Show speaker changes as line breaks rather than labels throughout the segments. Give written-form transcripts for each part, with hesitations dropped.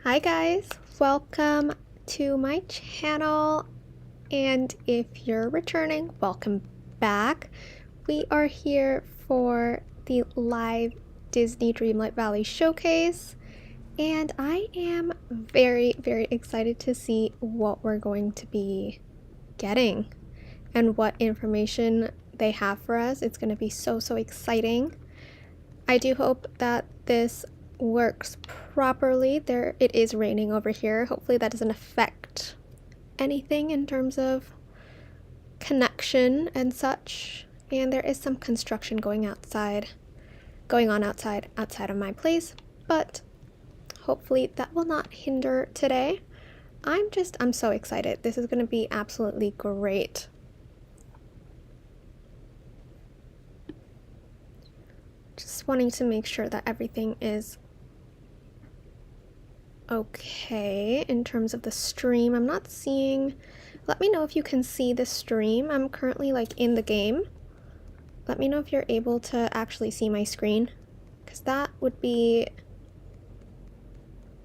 Hi guys, welcome to my channel, and if you're returning, welcome back. We are here for the live Disney Dreamlight Valley showcase, and I am very excited to see what we're going to be getting and what information they have for us. It's going to be so exciting. I do hope that this works properly. It is raining over here. Hopefully that doesn't affect anything in terms of connection and such. And there is some construction going on outside of my place, but hopefully that will not hinder today. I'm so excited. This is going to be absolutely great. Just wanting to make sure that everything is okay in terms of the stream. I'm not seeing, let me know if you can see the stream. I'm currently in the game. Let me know if you're able to actually see my screen, because that would be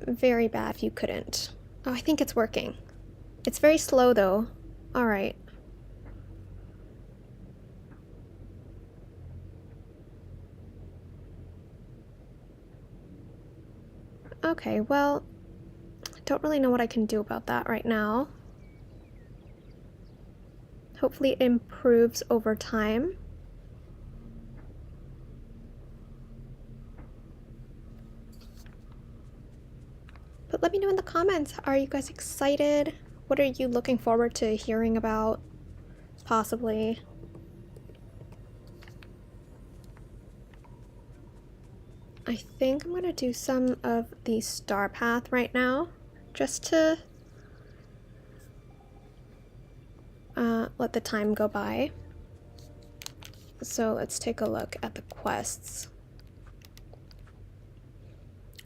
very bad if you couldn't. Oh, I think it's working. It's very slow though. All right. Okay, well, I don't really know what I can do about that right now. Hopefully it improves over time. But let me know in the comments, are you guys excited? What are you looking forward to hearing about, possibly? I think I'm going to do some of the star path right now, just to let the time go by. So let's take a look at the quests.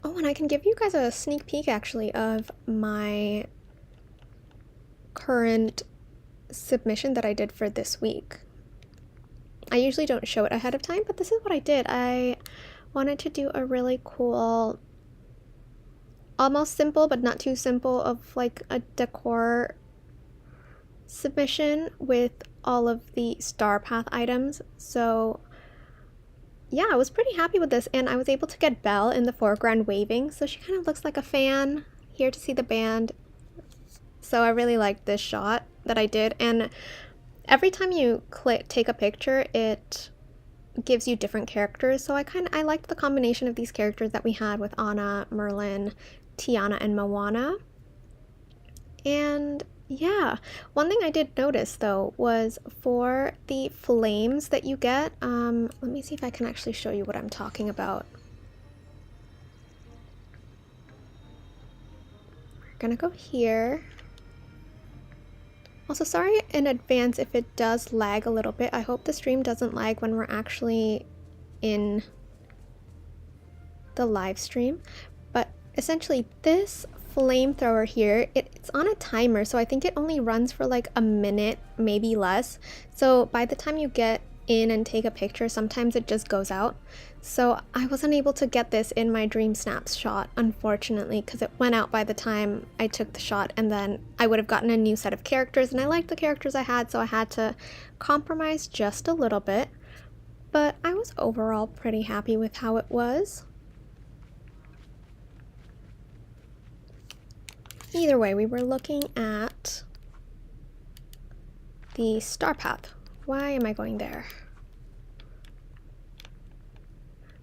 Oh, and I can give you guys a sneak peek actually of my current submission that I did for this week. I usually don't show it ahead of time, but this is what I did. I wanted to do a really cool, almost simple but not too simple, of a decor submission with all of the star path items. So yeah, I was pretty happy with this, and I was able to get Belle in the foreground waving, so she kind of looks like a fan here to see the band. So I really liked this shot that I did, and every time you take a picture, it gives you different characters. So I liked the combination of these characters that we had with Anna, Merlin, Tiana, and Moana. And yeah, one thing I did notice though was for the flames that you get, let me see if I can actually show you what I'm talking about. We're gonna go here. Also, sorry in advance if it does lag a little bit. I hope the stream doesn't lag when we're actually in the live stream. But essentially this flamethrower here, it's on a timer, so I think it only runs for a minute, maybe less. So by the time you get in and take a picture, sometimes it just goes out. So I wasn't able to get this in my dream snaps shot, unfortunately, because it went out by the time I took the shot, and then I would have gotten a new set of characters, and I liked the characters I had, so I had to compromise just a little bit. But I was overall pretty happy with how it was. Either way, we were looking at the star path. Why am I going there?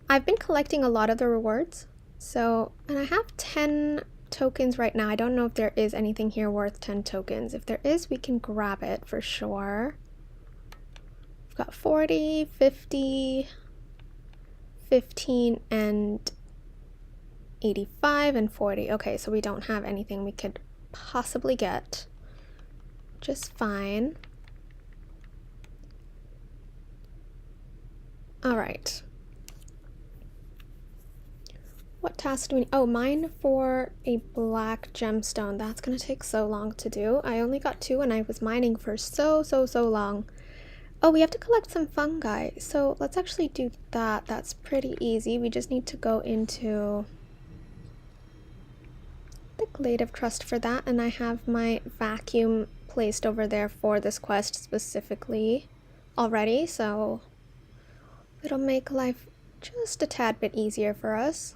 I've been collecting a lot of the rewards, and I have 10 tokens right now. I don't know if there is anything here worth 10 tokens. If there is, we can grab it for sure. We've got 40, 50, 15, and 85 and 40. Okay, so we don't have anything we could possibly get. Just fine. All right. What task do we need? Oh, mine for a black gemstone. That's gonna take so long to do. I only got 2 and I was mining for so long. Oh, we have to collect some fungi. So let's actually do that. That's pretty easy. We just need to go into Glade of Trust for that, and I have my vacuum placed over there for this quest specifically already, so it'll make life just a tad bit easier for us.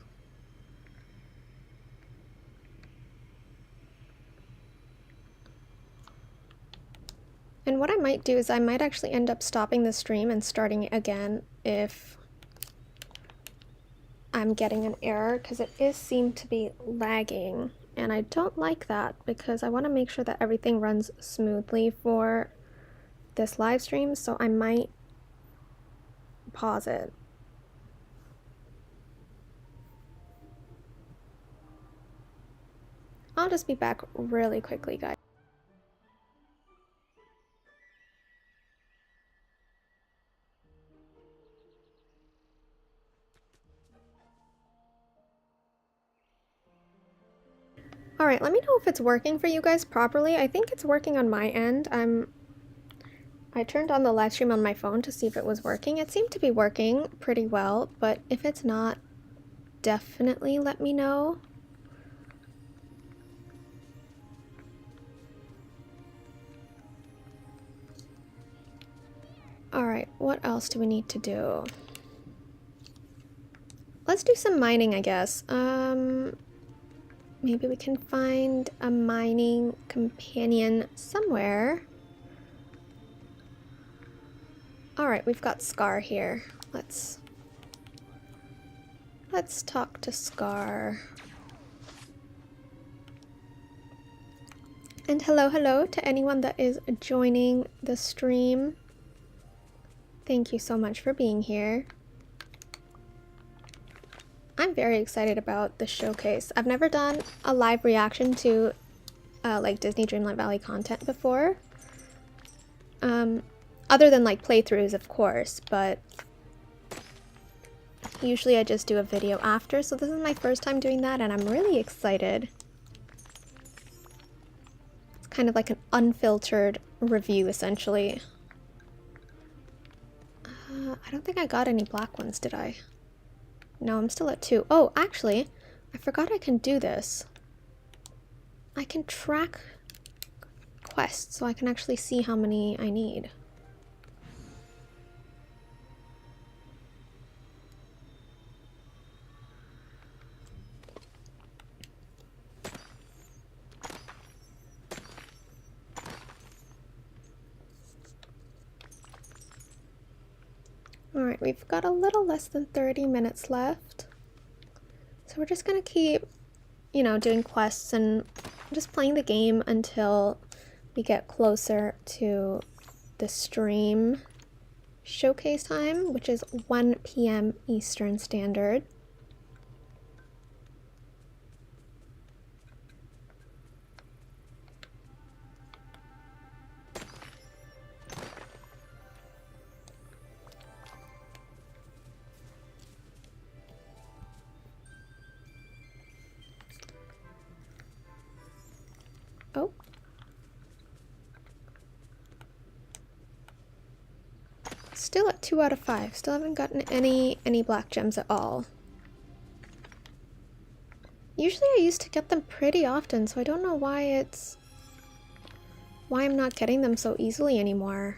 And what I might do is I might actually end up stopping the stream and starting it again if I'm getting an error, because it is seem to be lagging, and I don't like that because I want to make sure that everything runs smoothly for this live stream, so I might pause it. I'll just be back really quickly, guys. Alright, let me know if it's working for you guys properly. I think it's working on my end. I turned on the live stream on my phone to see if it was working. It seemed to be working pretty well, but if it's not, definitely let me know. Alright, what else do we need to do? Let's do some mining, I guess. Maybe we can find a mining companion somewhere. Alright, we've got Scar here. Let's talk to Scar. And hello to anyone that is joining the stream. Thank you so much for being here. I'm very excited about the showcase. I've never done a live reaction to like Disney Dreamlight Valley content before. Other than like playthroughs, of course, but usually I just do a video after, so this is my first time doing that and I'm really excited. It's kind of like an unfiltered review, essentially. I don't think I got any black ones, did I? No, I'm still at 2. Oh, actually, I forgot I can do this. I can track quests, so I can actually see how many I need. Alright, we've got a little less than 30 minutes left. So we're just gonna keep, you know, doing quests and just playing the game until we get closer to the stream showcase time, which is 1 p.m. Eastern Standard. Oh. Still at 2 out of 5. Still haven't gotten any black gems at all. Usually I used to get them pretty often, so I don't know why I'm not getting them so easily anymore.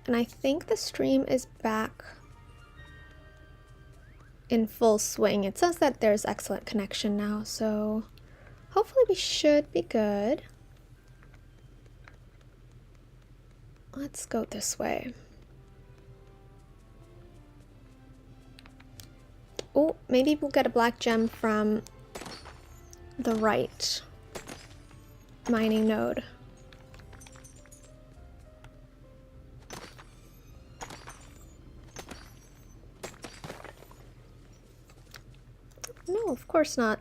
And I think the stream is back in full swing. It says that there's excellent connection now, so hopefully we should be good. Let's go this way. Oh, maybe we'll get a black gem from the right mining node. No, of course not.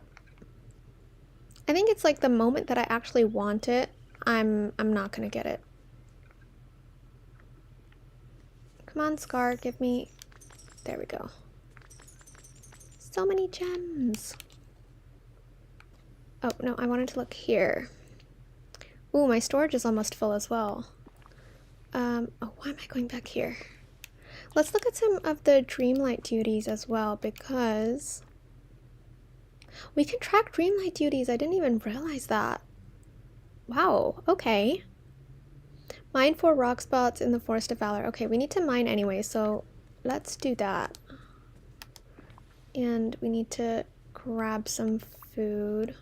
I think it's like the moment that I actually want it, I'm not gonna get it. Come on, Scar, give me... There we go. So many gems. Oh, no, I wanted to look here. Ooh, my storage is almost full as well. Oh, why am I going back here? Let's look at some of the Dreamlight duties as well, because we can track Dreamlight duties. I didn't even realize that. Wow, okay. Mine 4 rock spots in the Forest of Valor. Okay, we need to mine anyway, so let's do that. And we need to grab some food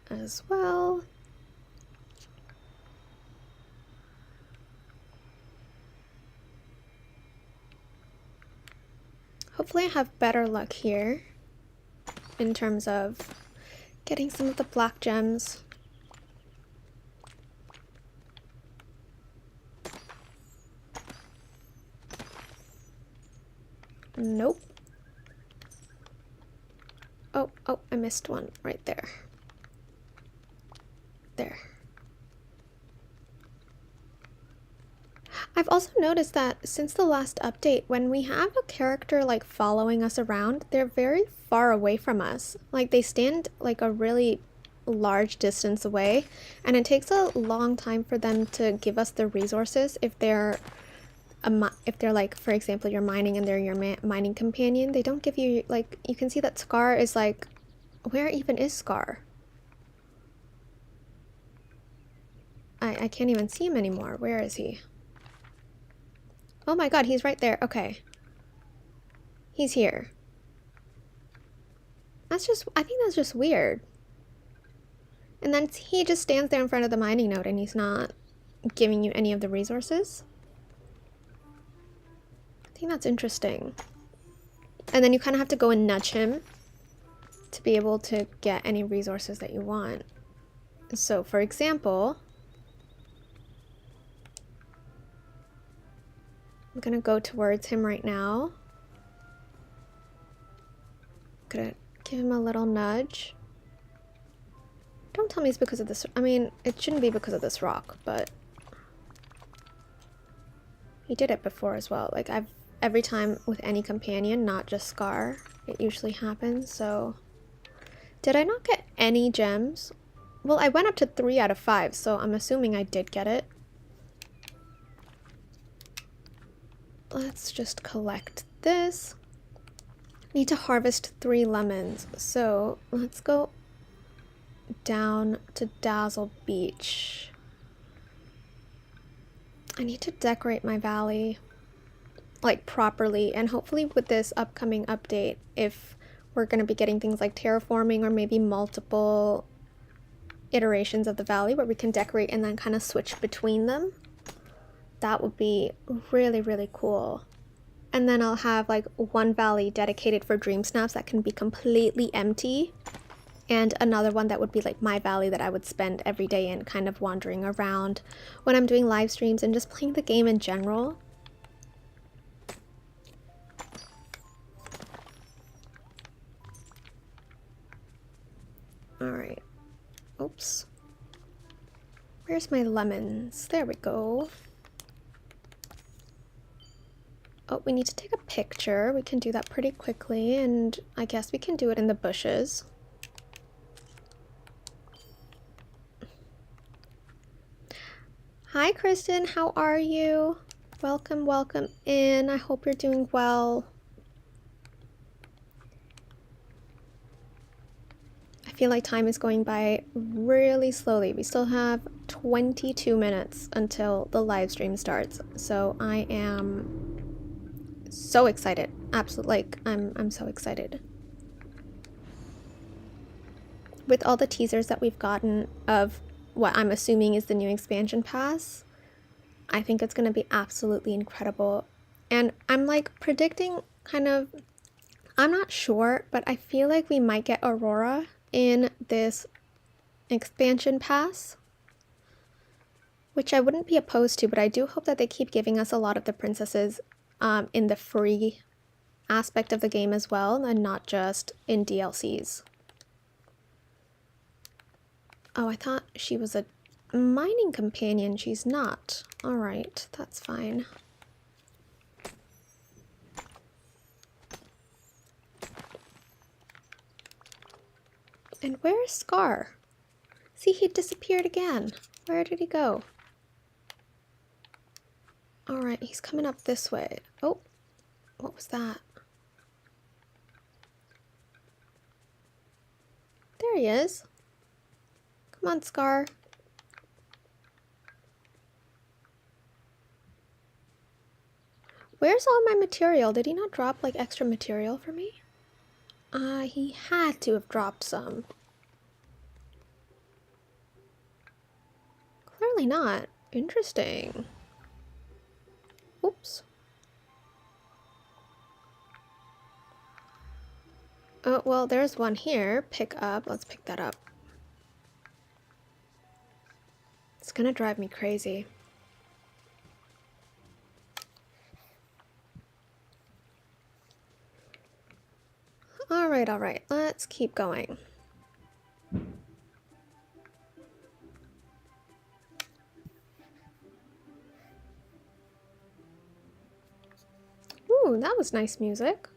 as well. Hopefully I have better luck here in terms of getting some of the black gems. Nope. Oh, I missed one right there. There. I've also noticed that since the last update, when we have a character like following us around, they're very far away from us. Like they stand like a really large distance away, and it takes a long time for them to give us the resources if they're like, for example, you're mining and they're your mining companion. They don't give you, like, you can see that Scar is like, where even is Scar? I can't even see him anymore. Where is he? Oh my god, he's right there. Okay. He's here. I think that's just weird. And then he just stands there in front of the mining node and he's not giving you any of the resources. I think that's interesting. And then you kind of have to go and nudge him to be able to get any resources that you want. So, for example, I'm gonna go towards him right now. Gonna give him a little nudge. Don't tell me it's because of this. I mean, it shouldn't be because of this rock, but he did it before as well. Like every time with any companion, not just Scar, it usually happens. So did I not get any gems? Well, I went up to 3 out of 5, so I'm assuming I did get it. Let's just collect this. Need to harvest 3 lemons, so let's go down to Dazzle Beach. I need to decorate my valley like properly, and hopefully with this upcoming update, if we're going to be getting things like terraforming or maybe multiple iterations of the valley where we can decorate and then kind of switch between them, that would be really, really cool. And then I'll have like one valley dedicated for dream snaps that can be completely empty, and another one that would be like my valley that I would spend every day in, kind of wandering around when I'm doing live streams and just playing the game in general. Alright. Oops. Where's my lemons? There we go. Oh, we need to take a picture. We can do that pretty quickly, and I guess we can do it in the bushes. Hi, Kristen. How are you? Welcome, welcome in. I hope you're doing well. I feel like time is going by really slowly. We still have 22 minutes until the live stream starts, so I am so excited. Absolutely, like I'm so excited. With all the teasers that we've gotten of what I'm assuming is the new expansion pass, I think it's going to be absolutely incredible. And I'm like predicting kind of, I'm not sure, but I feel like we might get Aurora in this expansion pass, which I wouldn't be opposed to, but I do hope that they keep giving us a lot of the princesses in the free aspect of the game as well, and not just in DLCs. Oh, I thought she was a mining companion. She's not. Alright, that's fine. And where is Scar? See, he disappeared again. Where did he go? Alright, he's coming up this way. Oh, what was that? There he is. Come on, Scar. Where's all my material? Did he not drop like extra material for me? He had to have dropped some. Clearly not. Interesting. Oops. Oh, well, there's one here. Pick up. Let's pick that up. It's gonna drive me crazy. Alright, let's keep going. Ooh, that was nice music.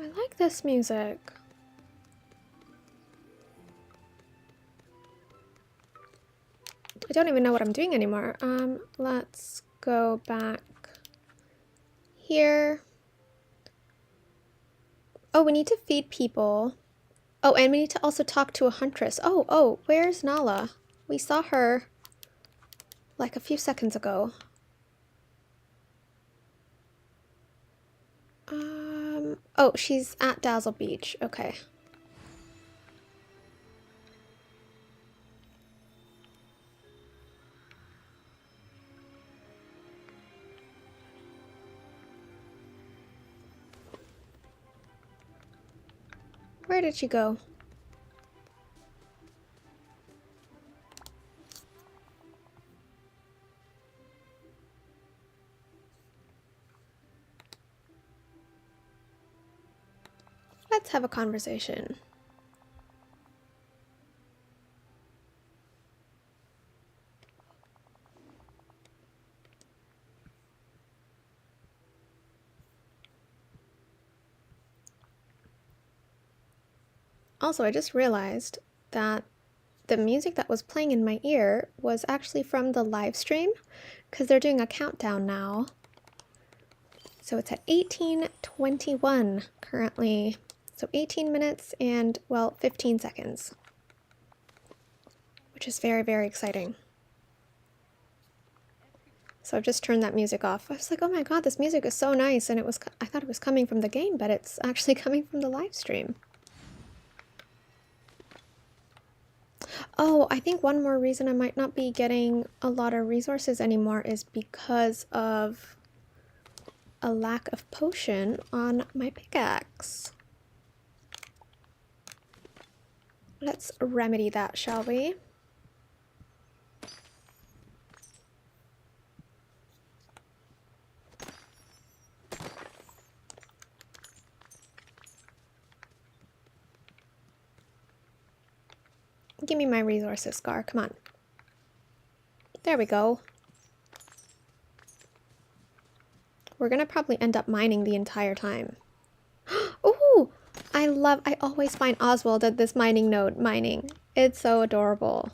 I like this music. I don't even know what I'm doing anymore. Let's go back here. Oh, we need to feed people. Oh, and we need to also talk to a huntress. Oh, where's Nala? We saw her like a few seconds ago. Oh, she's at Dazzle Beach. Okay. Where did she go? Let's have a conversation. Also, I just realized that the music that was playing in my ear was actually from the live stream, because they're doing a countdown now. So it's at 18:21 currently. So 18 minutes and, well, 15 seconds. Which is very, very exciting. So I've just turned that music off. I was like, oh my god, this music is so nice, and I thought it was coming from the game, but it's actually coming from the live stream. Oh, I think one more reason I might not be getting a lot of resources anymore is because of a lack of potion on my pickaxe. Let's remedy that, shall we? Give me my resources, Scar. Come on. There we go. We're gonna probably end up mining the entire time. Ooh! I always find Oswald at this mining node mining. It's so adorable.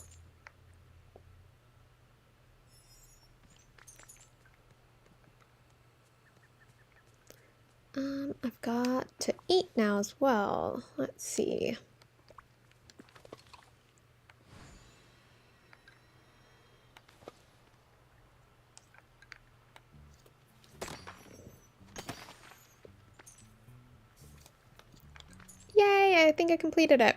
I've got to eat now as well. Let's see. Yay, I think I completed it.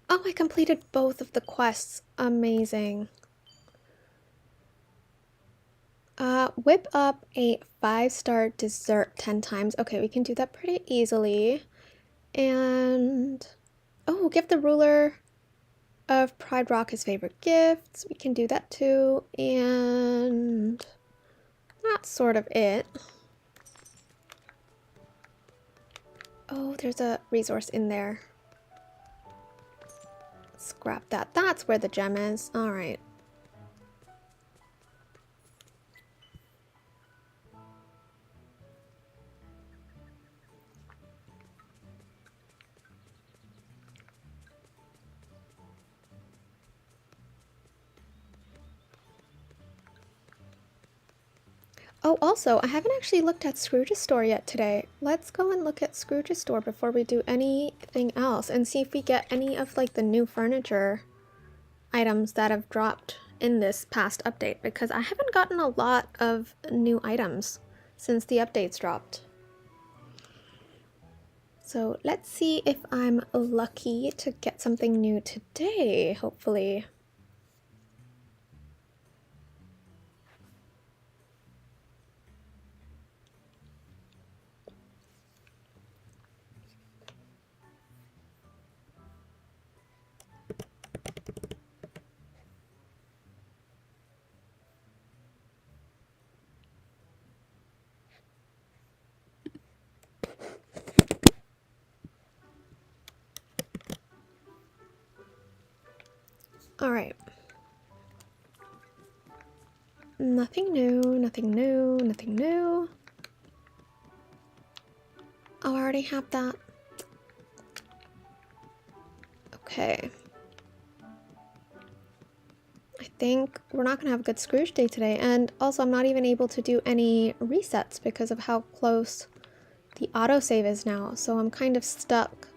Oh, I completed both of the quests. Amazing. Whip up a 5-star dessert 10 times. Okay, we can do that pretty easily. And, oh, give the ruler of Pride Rock his favorite gifts. We can do that too. And that's sort of it. Oh, there's a resource in there. Scrap that. That's where the gem is. All right. Oh, also, I haven't actually looked at Scrooge's store yet today. Let's go and look at Scrooge's store before we do anything else and see if we get any of like the new furniture items that have dropped in this past update, because I haven't gotten a lot of new items since the updates dropped. So let's see if I'm lucky to get something new today, hopefully. All right. Nothing new, nothing new, nothing new. Oh, I already have that. Okay. I think we're not gonna have a good Scrooge day today, and also I'm not even able to do any resets because of how close the autosave is now, so I'm kind of stuck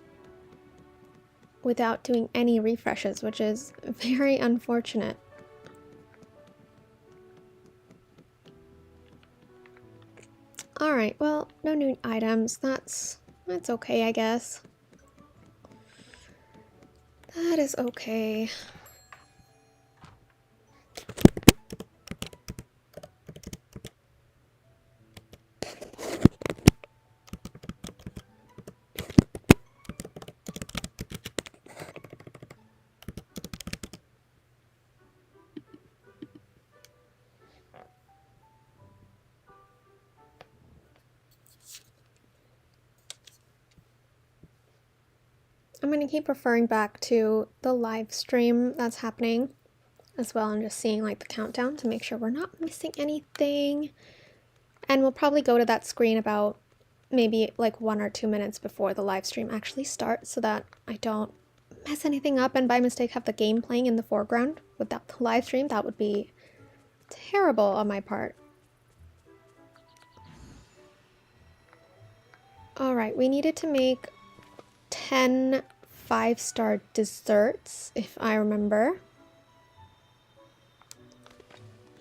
without doing any refreshes, which is very unfortunate. Alright, well, no new items. That's okay, I guess. That is okay. I'm going to keep referring back to the live stream that's happening as well, and just seeing like the countdown to make sure we're not missing anything. And we'll probably go to that screen about maybe like 1 or 2 minutes before the live stream actually starts, so that I don't mess anything up and by mistake have the game playing in the foreground without the live stream. That would be terrible on my part. Alright, we needed to make 10 5-star desserts, if I remember.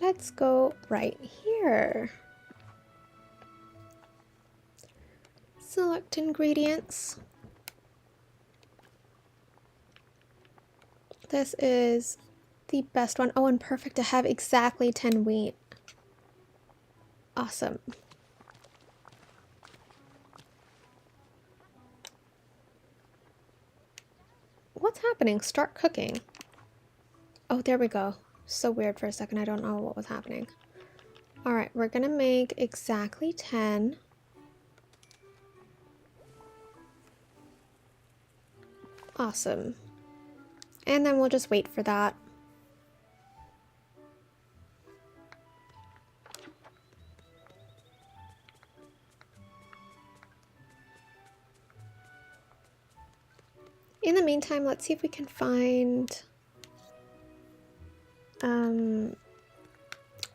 Let's go right here. Select ingredients. This is the best one. Oh, and perfect to have exactly 10 wheat. Awesome. What's happening? Start cooking. Oh, there we go. So weird for a second. I don't know what was happening. All right, we're gonna make exactly 10. Awesome. And then we'll just wait for that. In the meantime, let's see if we can find,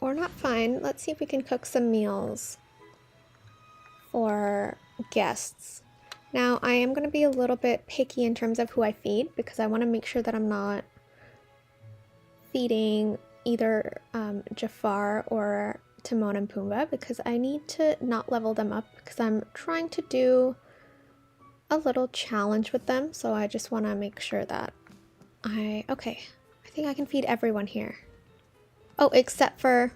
or not find, let's see if we can cook some meals for guests. Now, I am going to be a little bit picky in terms of who I feed, because I want to make sure that I'm not feeding either Jafar or Timon and Pumbaa, because I need to not level them up, because I'm trying to do a little challenge with them, so I just want to make sure that okay, I think I can feed everyone here. Oh, except for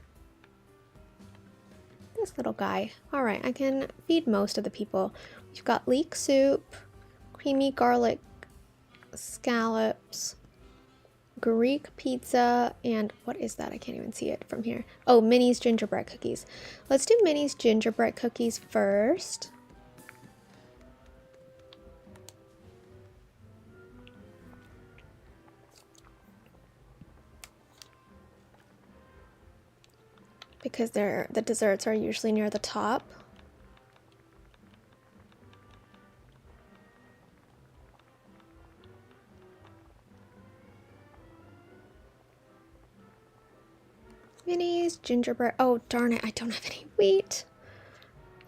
this little guy. Alright, I can feed most of the people. We've got leek soup, creamy garlic scallops, Greek pizza, and what is that? I can't even see it from here. Oh, Minnie's gingerbread cookies. Let's do Minnie's gingerbread cookies first. Because the desserts are usually near the top. Minis, gingerbread. Oh, darn it, I don't have any wheat.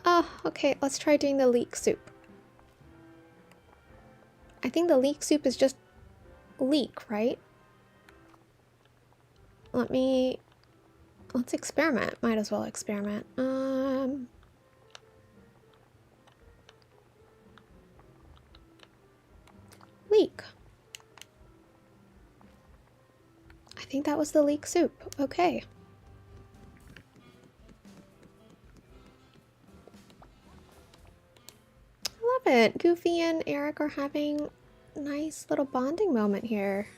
Oh, okay, let's try doing the leek soup. I think the leek soup is just leek, right? Let's experiment. Might as well experiment. Leek. I think that was the leek soup. Okay. I love it. Goofy and Eric are having a nice little bonding moment here.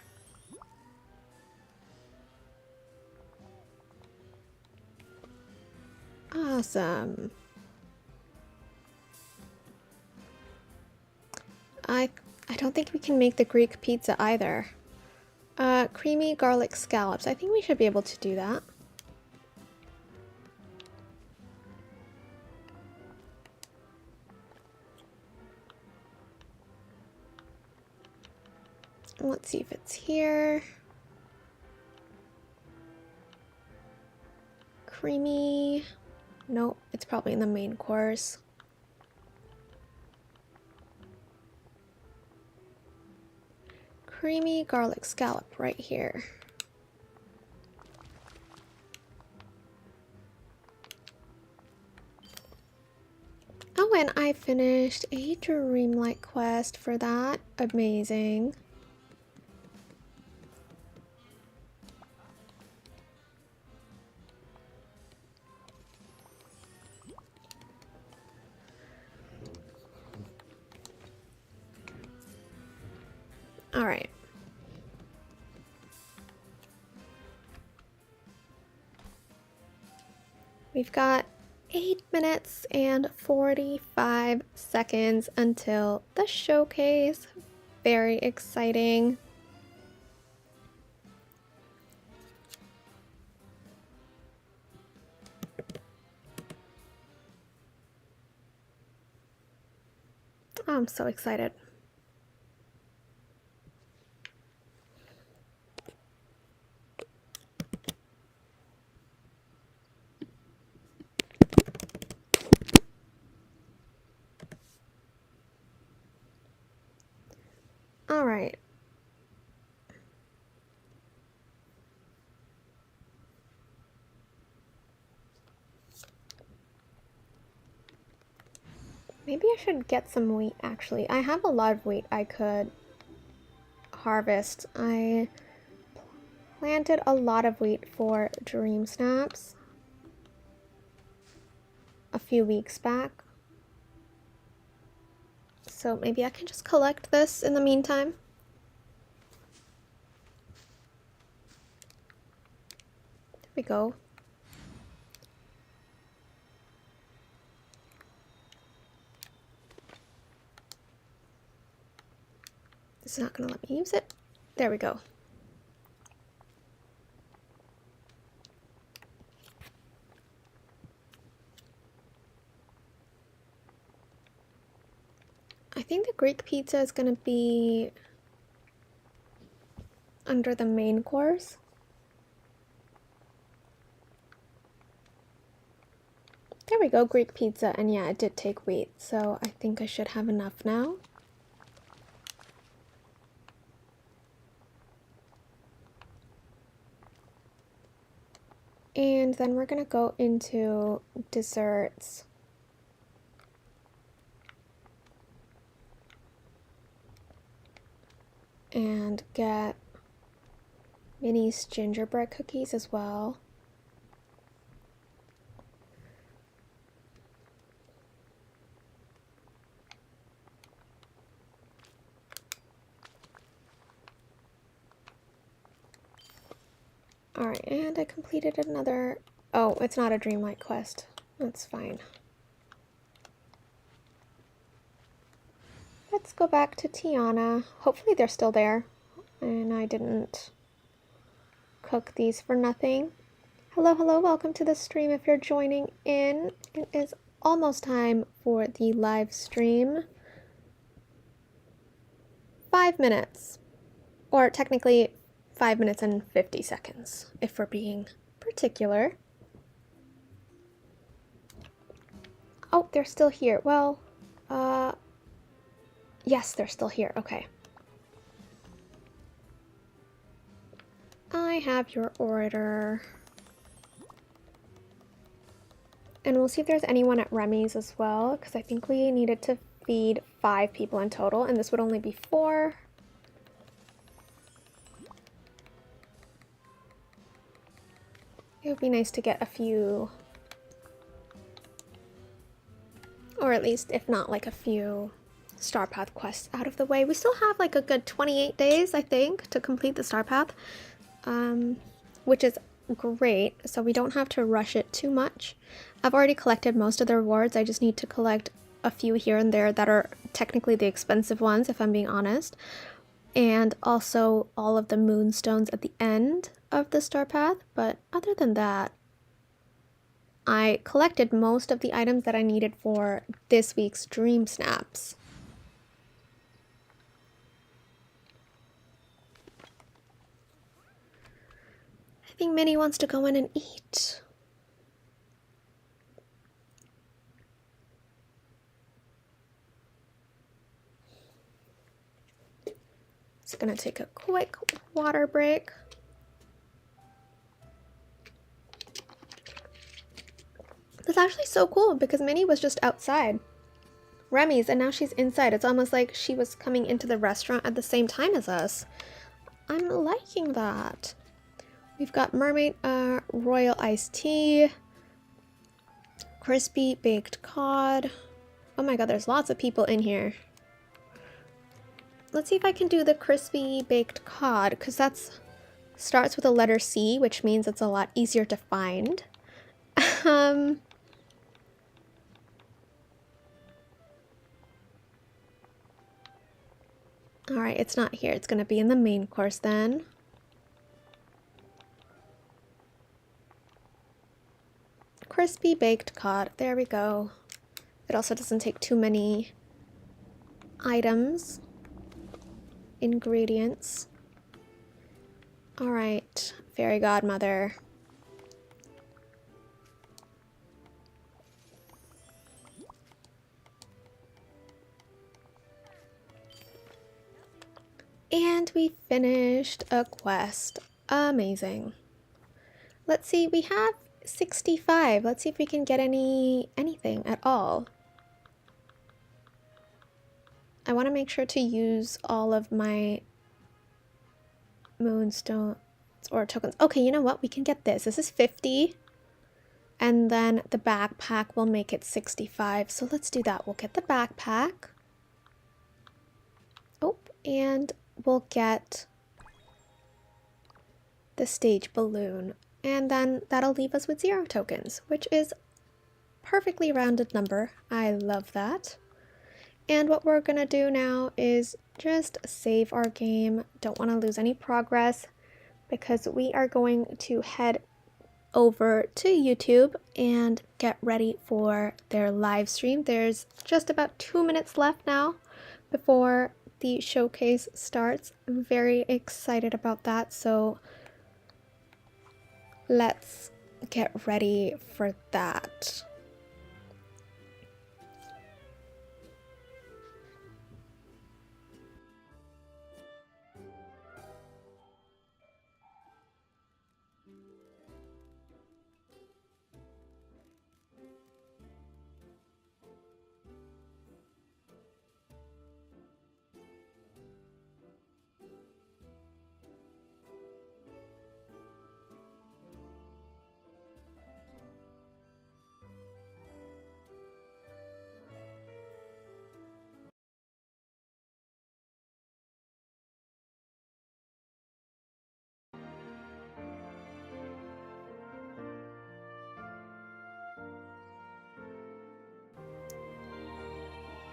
Awesome. I don't think we can make the Greek pizza either. Creamy garlic scallops. I think we should be able to do that. Let's see if it's here. Creamy. Nope, it's probably in the main course. Creamy garlic scallop right here. Oh, and I finished a Dreamlight quest for that. Amazing. All right. We've got 8 minutes and 45 seconds until the showcase. Very exciting. Oh, I'm so excited. All right. Maybe I should get some wheat actually. I have a lot of wheat I could harvest. I planted a lot of wheat for Dream Snaps a few weeks back. So maybe I can just collect this in the meantime. There we go. It's not gonna let me use it. There we go. I think the Greek pizza is gonna be under the main course. There we go, Greek pizza, and yeah, it did take wheat, so I think I should have enough now. And then we're gonna go into desserts. And get Minnie's gingerbread cookies as well. Alright, and I completed another... Oh, it's not a Dreamlight quest. That's fine. Let's go back to Tiana. Hopefully they're still there. And I didn't cook these for nothing. Hello, hello, welcome to the stream if you're joining in. It is almost time for the live stream. 5 minutes. Or technically 5 minutes and 50 seconds, if we're being particular. Oh, they're still here. Well, yes, they're still here. Okay. I have your order. And we'll see if there's anyone at Remy's as well, because I think we needed to feed 5 people in total, and this would only be 4. It would be nice to get a few, or at least, if not, like a few Star Path quests out of the way. We still have like a good 28 days, I think, to complete the Star Path, which is great, so we don't have to rush it too much. I've already collected most of the rewards. I just need to collect a few here and there that are technically the expensive ones, if I'm being honest, and also all of the moonstones at the end of the Star Path. But other than that, I collected most of the items that I needed for this week's Dream Snaps. I think Minnie wants to go in and eat. It's gonna take a quick water break. That's actually so cool because Minnie was just outside Remy's and now she's inside. It's almost like she was coming into the restaurant at the same time as us. I'm liking that. We've got mermaid royal iced tea, crispy baked cod. Oh my god, there's lots of people in here. Let's see if I can do the crispy baked cod, because that's starts with a letter C, which means it's a lot easier to find. Alright, it's not here. It's going to be in the main course then. Crispy baked cod. There we go. It also doesn't take too many items. Ingredients. Alright, fairy godmother. And we finished a quest. Amazing. Let's see, we have 65. Let's see if we can get anything at all. I want to make sure to use all of my moonstones or tokens. Okay, you know what? We can get this. This is 50. And then the backpack will make it 65. So let's do that. We'll get the backpack. Oh, and we'll get the stage balloon. And then that'll leave us with 0 tokens, which is perfectly rounded number. I love that. And what we're gonna do now is just save our game. Don't want to lose any progress because we are going to head over to YouTube and get ready for their live stream. There's just about 2 minutes left now before the showcase starts. I'm very excited about that, so let's get ready for that.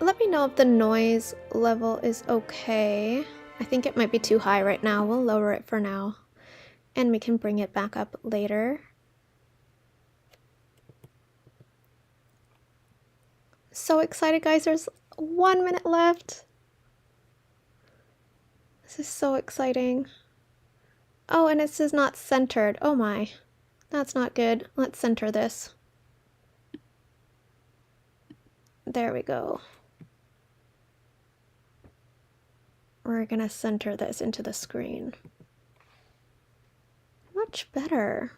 Let me know if the noise level is okay. I think it might be too high right now. We'll lower it for now, and we can bring it back up later. So excited, guys. There's 1 minute left. This is so exciting. Oh, and it says not centered. Oh my. That's not good. Let's center this. There we go. We're gonna center this into the screen. Much better.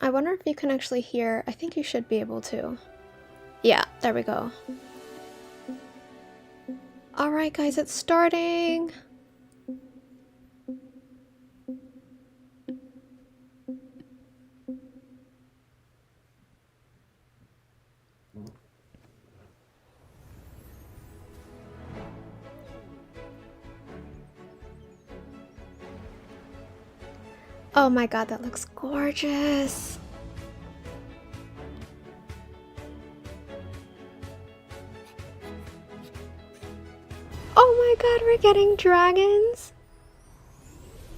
I wonder if you can actually hear. I think you should be able to. Yeah, there we go. Alright guys, it's starting! Oh my god, that looks gorgeous! Oh my god, we're getting dragons!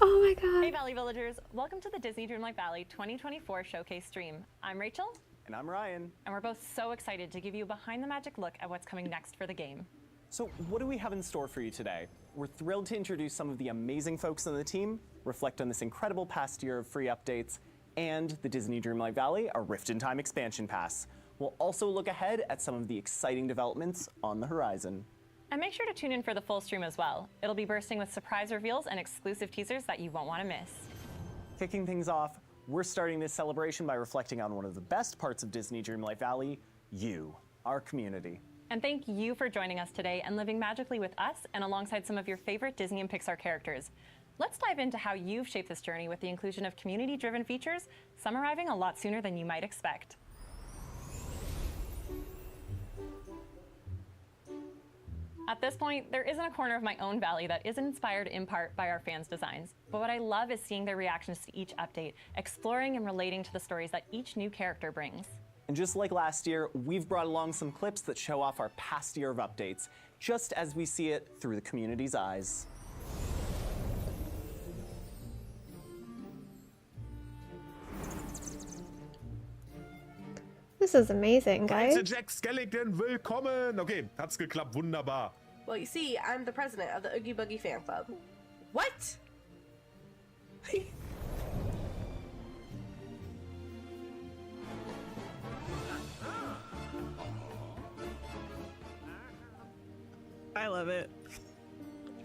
Oh my god.
Hey Valley Villagers, welcome to the Disney Dreamlight Valley 2024 Showcase stream. I'm Rachel.
And I'm Ryan.
And we're both so excited to give you a behind the magic look at what's coming next for the game.
So what do we have in store for you today? We're thrilled to introduce some of the amazing folks on the team, reflect on this incredible past year of free updates, and the Disney Dreamlight Valley, a Rift in Time expansion pass. We'll also look ahead at some of the exciting developments on the horizon.
And make sure to tune in for the full stream as well. It'll be bursting with surprise reveals and exclusive teasers that you won't want to miss.
Kicking things off, we're starting this celebration by reflecting on one of the best parts of Disney Dreamlight Valley, you, our community.
And thank you for joining us today and living magically with us and alongside some of your favorite Disney and Pixar characters. Let's dive into how you've shaped this journey with the inclusion of community-driven features, some arriving a lot sooner than you might expect. At this point, there isn't a corner of my own valley that isn't inspired in part by our fans' designs. But what I love is seeing their reactions to each update, exploring and relating to the stories that each new character brings.
And just like last year, we've brought along some clips that show off our past year of updates, just as we see it through the community's eyes.
This is amazing, guys.
Jack Skellington, willkommen! Okay, hat's geklappt, wunderbar.
Well, you see, I'm the president of the Oogie Boogie fan club. What?
I love it.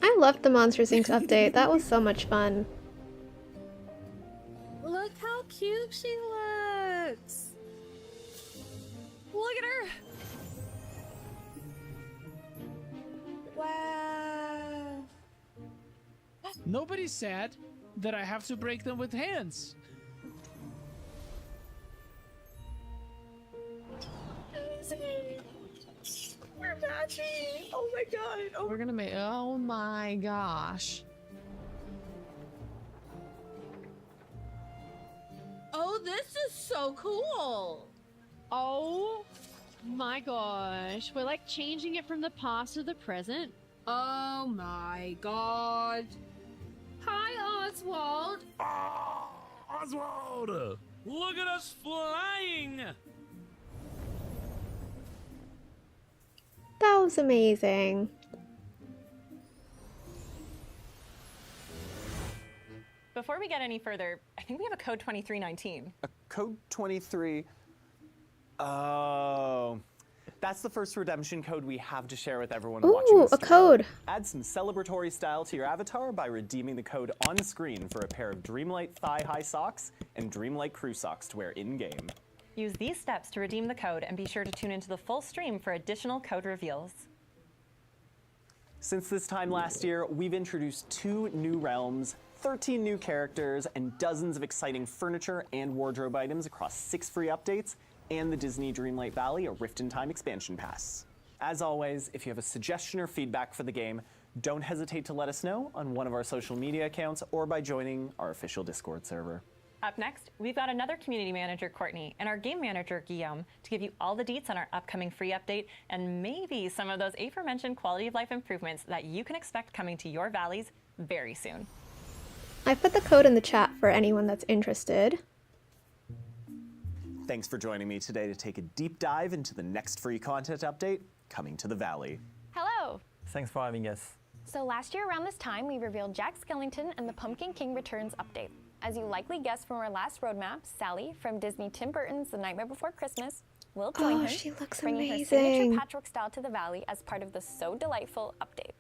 I loved the Monsters Inc. update. That was so much fun.
Look how cute she looks.
Look at her!
Wow.
Nobody's sad that I have to break them with hands.
We're matching. Oh my god. Oh.
We're gonna make. Oh my gosh.
Oh, this is so cool.
Oh my gosh. We're like changing it from the past to the present.
Oh my god. Hi, Oswald.
Ah, Oswald! Look at us flying!
That was amazing.
Before we get any further, I think we have a code 2319.
A code 23. Oh. That's the first redemption code we have to share with everyone watching
Ooh,
this
a
today.
code.
Add some celebratory style to your avatar by redeeming the code on screen for a pair of Dreamlight thigh-high socks and Dreamlight crew socks to wear in-game.
Use these steps to redeem the code and be sure to tune into the full stream for additional code reveals.
Since this time last year, we've introduced 2 new realms, 13 new characters, and dozens of exciting furniture and wardrobe items across 6 free updates and the Disney Dreamlight Valley, a Rift in Time expansion pass. As always, if you have a suggestion or feedback for the game, don't hesitate to let us know on one of our social media accounts or by joining our official Discord server.
Up next, we've got another community manager, Courtney, and our game manager, Guillaume, to give you all the deets on our upcoming free update and maybe some of those aforementioned quality of life improvements that you can expect coming to your valleys very soon.
I put the code in the chat for anyone that's interested.
Thanks for joining me today to take a deep dive into the next free content update coming to the Valley.
Hello!
Thanks for having us.
So last year around this time, we revealed Jack Skellington and the Pumpkin King Returns update. As you likely guessed from our last roadmap, Sally from Disney Tim Burton's The Nightmare Before Christmas will join him,
she looks
bringing her
amazing.
signature patchwork style to the Valley as part of the So Delightful update.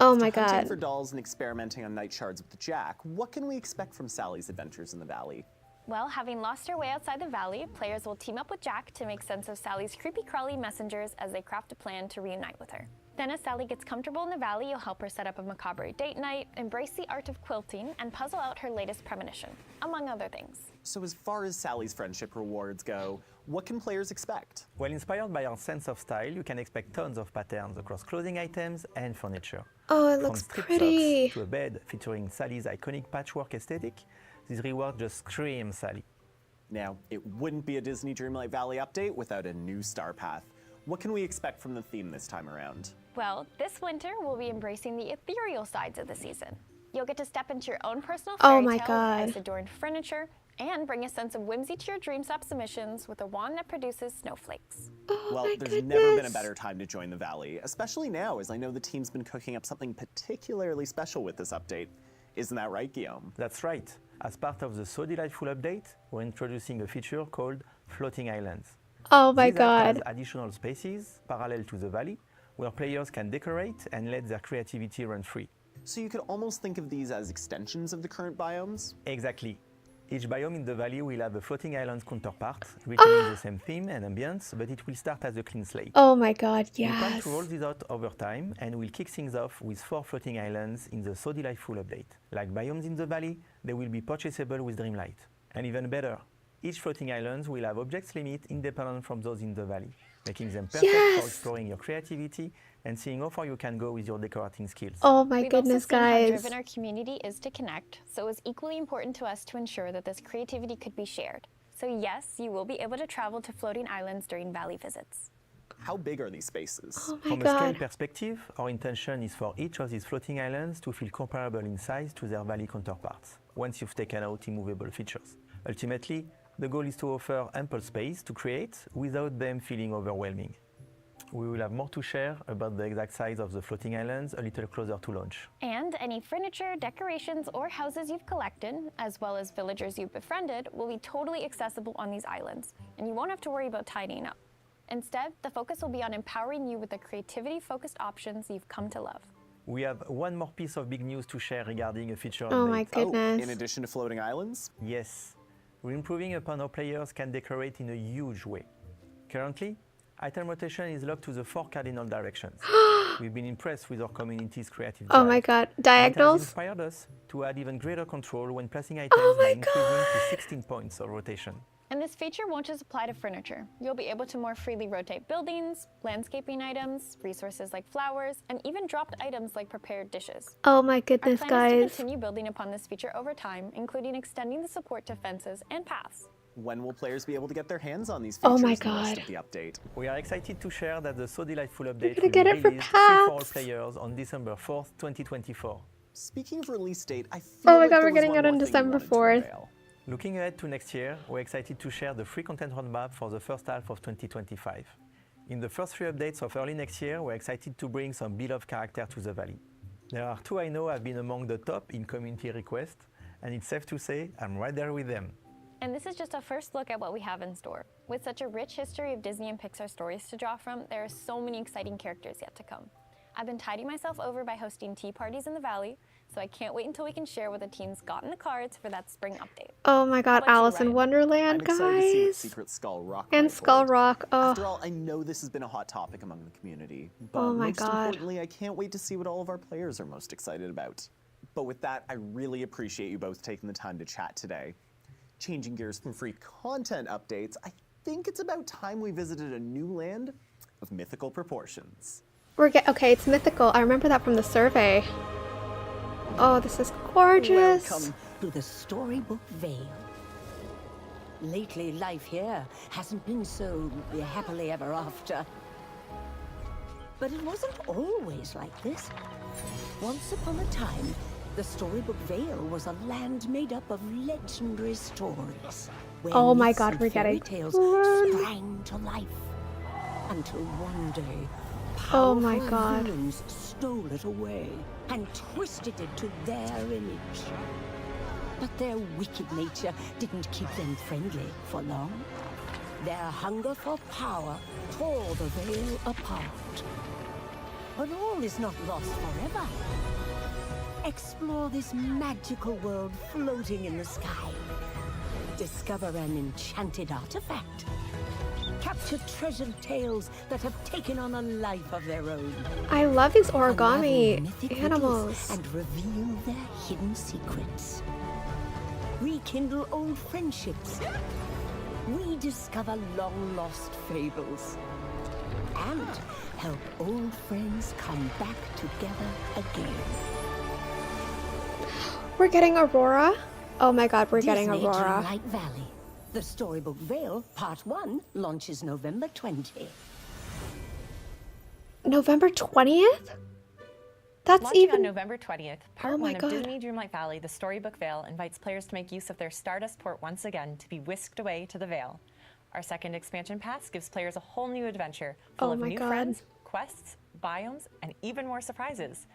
Oh my
Hunting
god.
for dolls and experimenting on night shards with Jack, what can we expect from Sally's adventures in the Valley?
Well, having lost her way outside the Valley, players will team up with Jack to make sense of Sally's creepy-crawly messengers as they craft a plan to reunite with her. Then as Sally gets comfortable in the Valley, you'll help her set up a macabre date night, embrace the art of quilting, and puzzle out her latest premonition, among other things.
So as far as Sally's friendship rewards go, what can players expect?
Well, inspired by our sense of style, you can expect tons of patterns across clothing items and furniture.
Oh, it
From
looks
strip
pretty.
socks to a bed featuring Sally's iconic patchwork aesthetic, this reward just screams Sally.
Now, it wouldn't be a Disney Dreamlight Valley update without a new star path. What can we expect from the theme this time around?
Well, this winter we'll be embracing the ethereal sides of the season. You'll get to step into your own personal
Oh
fairy
my
tale
God.
with ice-adorned furniture and bring a sense of whimsy to your dream stop submissions with a wand that produces snowflakes.
Oh
Well,
my
there's never been a
goodness.
better time to join the Valley, especially now, as I know the team's been cooking up something particularly special with this update. Isn't that right, Guillaume?
That's right. As part of the So Delightful update, we're introducing a feature called Floating Islands.
Oh my
These act as
god.
additional spaces parallel to the valley where players can decorate and let their creativity run free.
So you could almost think of these as extensions of the current biomes?
Exactly. Each biome in the valley will have a floating island counterpart, retaining the same theme and ambience, but it will start as a clean slate.
Oh my god,
We plan
yes.
to roll this out over time, and we'll kick things off with 4 floating islands in the So Delightful update. Like biomes in the valley, they will be purchasable with Dreamlight. And even better, each floating island will have objects limit independent from those in the valley, making them perfect
Yes!
for exploring your creativity and seeing how far you can go with your decorating skills.
Oh my
We've
goodness,
also seen how
guys.
driven our community is to connect, so it was equally important to us to ensure that this creativity could be shared. So yes, you will be able to travel to floating islands during valley visits.
How big are these spaces?
Oh my
From a scale
god.
perspective, our intention is for each of these floating islands to feel comparable in size to their valley counterparts, once you've taken out immovable features. Ultimately, the goal is to offer ample space to create without them feeling overwhelming. We will have more to share about the exact size of the floating islands a little closer to launch.
And any furniture, decorations, or houses you've collected, as well as villagers you've befriended, will be totally accessible on these islands, and you won't have to worry about tidying up. Instead, the focus will be on empowering you with the creativity-focused options you've come to love.
We have one more piece of big news to share regarding a feature
Oh my
update.
goodness.
in addition to floating islands?
Yes, we're improving upon how players can decorate in a huge way. Currently, item rotation is locked to the 4 cardinal directions. We've been impressed with our community's creative
Oh
drive.
my god.
And it has
Diagonals?
inspired us to add even greater control when placing items by increasing to 16 points of rotation.
And this feature won't just apply to furniture. You'll be able to more freely rotate buildings, landscaping items, resources like flowers, and even dropped items like prepared dishes.
Oh my
Our
goodness,
plan is
guys.
to continue building upon this feature over time, including extending the support to fences and paths.
When will players be able to get their hands on these
Oh
features
my
in the rest
God.
of the update?
We are excited to share that the So Delightful update
gonna
will
get
be
it for
released free for all
PAX.
players on December 4th, 2024.
Speaking of release date, I feel
Oh my
like
god,
there
we're
was
getting
one
it
more
on
thing you
December
wanted to
4th.
unveil.
Looking ahead to next year, we're excited to share the free content roadmap for the first half of 2025. In the first 3 updates of early next year, we're excited to bring some beloved characters to the Valley. There are 2 I know have been among the top in community requests, and it's safe to say I'm right there with them.
And this is just a first look at what we have in store. With such a rich history of Disney and Pixar stories to draw from, there are so many exciting characters yet to come. I've been tiding myself over by hosting tea parties in the Valley, so I can't wait until we can share what the team's got in the cards for that spring update.
Oh my god,
about you,
Alice in
Ryan?
Wonderland,
I'm excited to see what
guys.
Secret Skull Rock
And
might
Skull
hold.
Rock.
After
Oh,
all, I know this has been a hot topic among the community, but
Oh my
most
God.
importantly, I can't wait to see what all of our players are most excited about. But with that, I really appreciate you both taking the time to chat today. Changing gears from free content updates, I think it's about time we visited a new land of mythical proportions.
okay, it's mythical. I remember that from the survey. Oh, this is gorgeous.
Welcome.
To the storybook Vale. Lately, life here hasn't been so happily ever after. But it wasn't always like this. Once upon a time, The Storybook Vale was a land made up of legendary stories. Where
Oh my
myths
god,
and
we're
fairy
getting
tales
run.
sprang to life. Until one day,
Oh my
powerful
god.
villains stole it away and twisted it to their image. But their wicked nature didn't keep them friendly for long. Their hunger for power tore the veil apart. But all is not lost forever. Explore this magical world floating in the sky. Discover an enchanted artifact. Capture treasured tales that have taken on a life of their own.
I love these
Unravel
origami
mythic riddles
animals.
and reveal their hidden secrets. Rekindle old friendships. Rediscover long-lost fables. And help old friends come back together again.
We're getting Aurora. Oh my god, we're getting
Disney
Aurora.
Dreamlight Valley. The Storybook Vale Part 1 launches November 20.
November 20th? That's
Launching
even...
on November 20th, Part
Oh my
1 of
God.
Disney Dreamlight Valley, The Storybook Vale invites players to make use of their Stardust port once again to be whisked away to the Vale. Our second expansion pass gives players a whole new adventure full
Oh
of
my
new
God.
friends, quests, biomes, and even more surprises.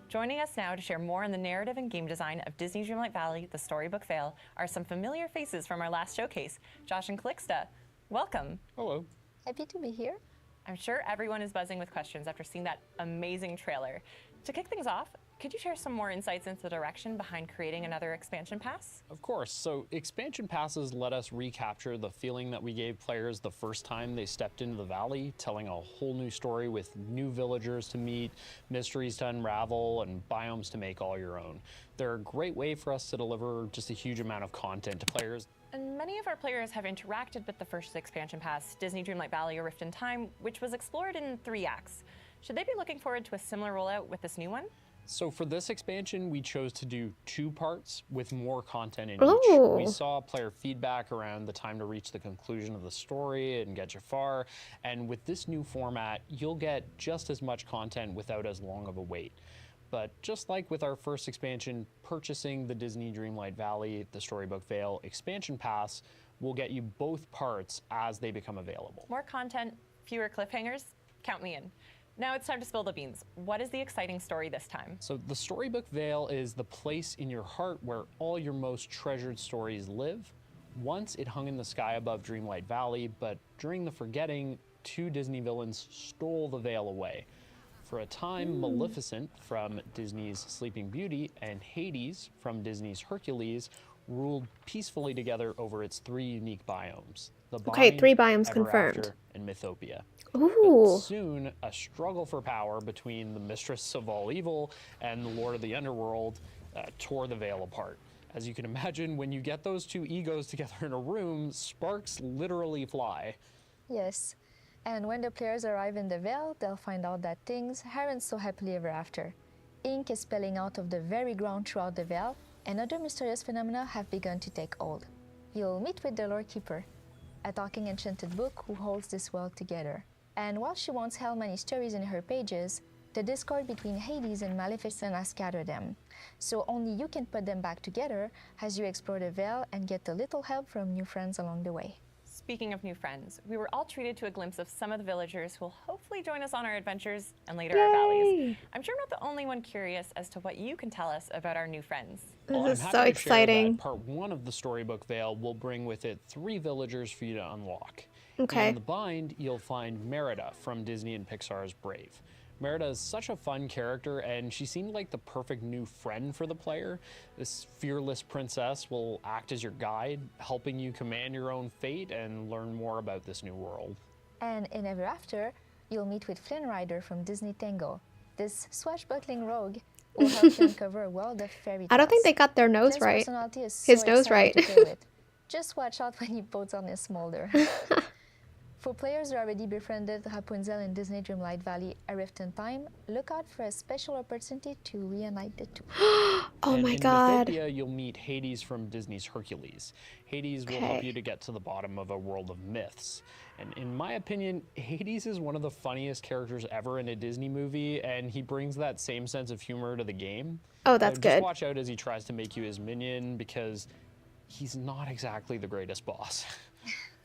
Joining us now to share more on the narrative and game design of Disney Dreamlight Valley, The Storybook Vale, are some familiar faces from our last showcase, Josh and Calixta. Welcome.
Hello.
Happy to be here.
I'm sure everyone is buzzing with questions after seeing that amazing trailer. To kick things off, could you share some more insights into the direction behind creating another expansion pass?
Of course. So expansion passes let us recapture the feeling that we gave players the first time they stepped into the valley, telling a whole new story with new villagers to meet, mysteries to unravel, and biomes to make all your own. They're a great way for us to deliver just a huge amount of content to players.
And many of our players have interacted with the first expansion pass, Disney Dreamlight Valley: A Rift in Time, which was explored in 3 acts. Should they be looking forward to a similar rollout with this new one?
So for this expansion, we chose to do 2 parts with more content in
Ooh.
each. We saw player feedback around the time to reach the conclusion of the story and get you far. And with this new format, you'll get just as much content without as long of a wait. But just like with our first expansion, purchasing the Disney Dreamlight Valley, the Storybook Vale expansion pass will get you both parts as they become available.
More content, fewer cliffhangers? Count me in. Now it's time to spill the beans. What is the exciting story this time?
So the Storybook Vale is the place in your heart where all your most treasured stories live. Once it hung in the sky above Dreamlight Valley, but during the forgetting, 2 Disney villains stole the Vale away. For a time, Maleficent from Disney's Sleeping Beauty and Hades from Disney's Hercules ruled peacefully together over its 3 unique biomes. The
Okay,
Bind,
3 biomes
Ever
confirmed.
After, and Mythopia.
Ooh.
But soon, a struggle for power between the Mistress of All Evil and the Lord of the Underworld tore the Vale apart. As you can imagine, when you get those 2 egos together in a room, sparks literally fly.
Yes. And when the players arrive in the Vale, they'll find out that things aren't so happily ever after. Ink is spilling out of the very ground throughout the Vale, and other mysterious phenomena have begun to take hold. You'll meet with the Lore Keeper, a talking enchanted book who holds this world together. And while she won't tell many stories in her pages, the discord between Hades and Maleficent has scattered them. So only you can put them back together as you explore the Vale and get a little help from new friends along the way.
Speaking of new friends, we were all treated to a glimpse of some of the villagers who will hopefully join us on our adventures and later our valleys. I'm sure I'm not the only one curious as to what you can tell us about our new friends.
Well,
This is
I'm happy
so
to share
exciting.
that part 1 of the Storybook Vale will bring with it 3 villagers for you to unlock.
Okay.
In the bind, you'll find Merida from Disney and Pixar's Brave. Merida is such a fun character, and she seemed like the perfect new friend for the player. This fearless princess will act as your guide, helping you command your own fate and learn more about this new world.
And in Ever After, you'll meet with Flynn Rider from Disney Tango. This swashbuckling rogue will help you uncover a world of fairy tales.
I don't think they got their nose
Flynn's
right.
personality is
His
so
nose
exciting
right.
to play with. Just watch out when he puts on his smolder. For players who already befriended Rapunzel in Disney Dreamlight Valley A Rift in Time, look out for a special opportunity to reunite the two.
Oh
and
my
in
god.
Mythopia, you'll meet Hades from Disney's Hercules. Hades will help you to get to the bottom of a world of myths. And in my opinion, Hades is one of the funniest characters ever in a Disney movie, and he brings that same sense of humor to the game.
Oh, that's
Just
good.
watch out as he tries to make you his minion, because he's not exactly the greatest boss.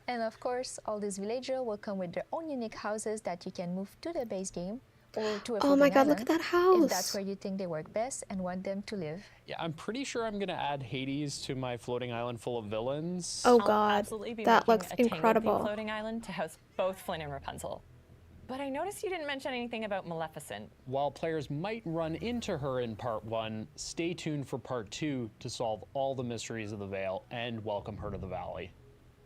And of course, all these villagers will come with their own unique houses that you can move to the base game or to a
Oh my
floating
god, look
island
at that house.
if that's where you think they work best and want them to live.
Yeah, I'm pretty sure I'm gonna add Hades to my floating island full of villains.
Oh
I'll
god,
absolutely be
that
making
looks
a Tangled-themed
incredible.
floating island to house both Flynn and Rapunzel. But I noticed you didn't mention anything about Maleficent.
While players might run into her in part 1, stay tuned for part 2 to solve all the mysteries of the Vale and welcome her to the Valley.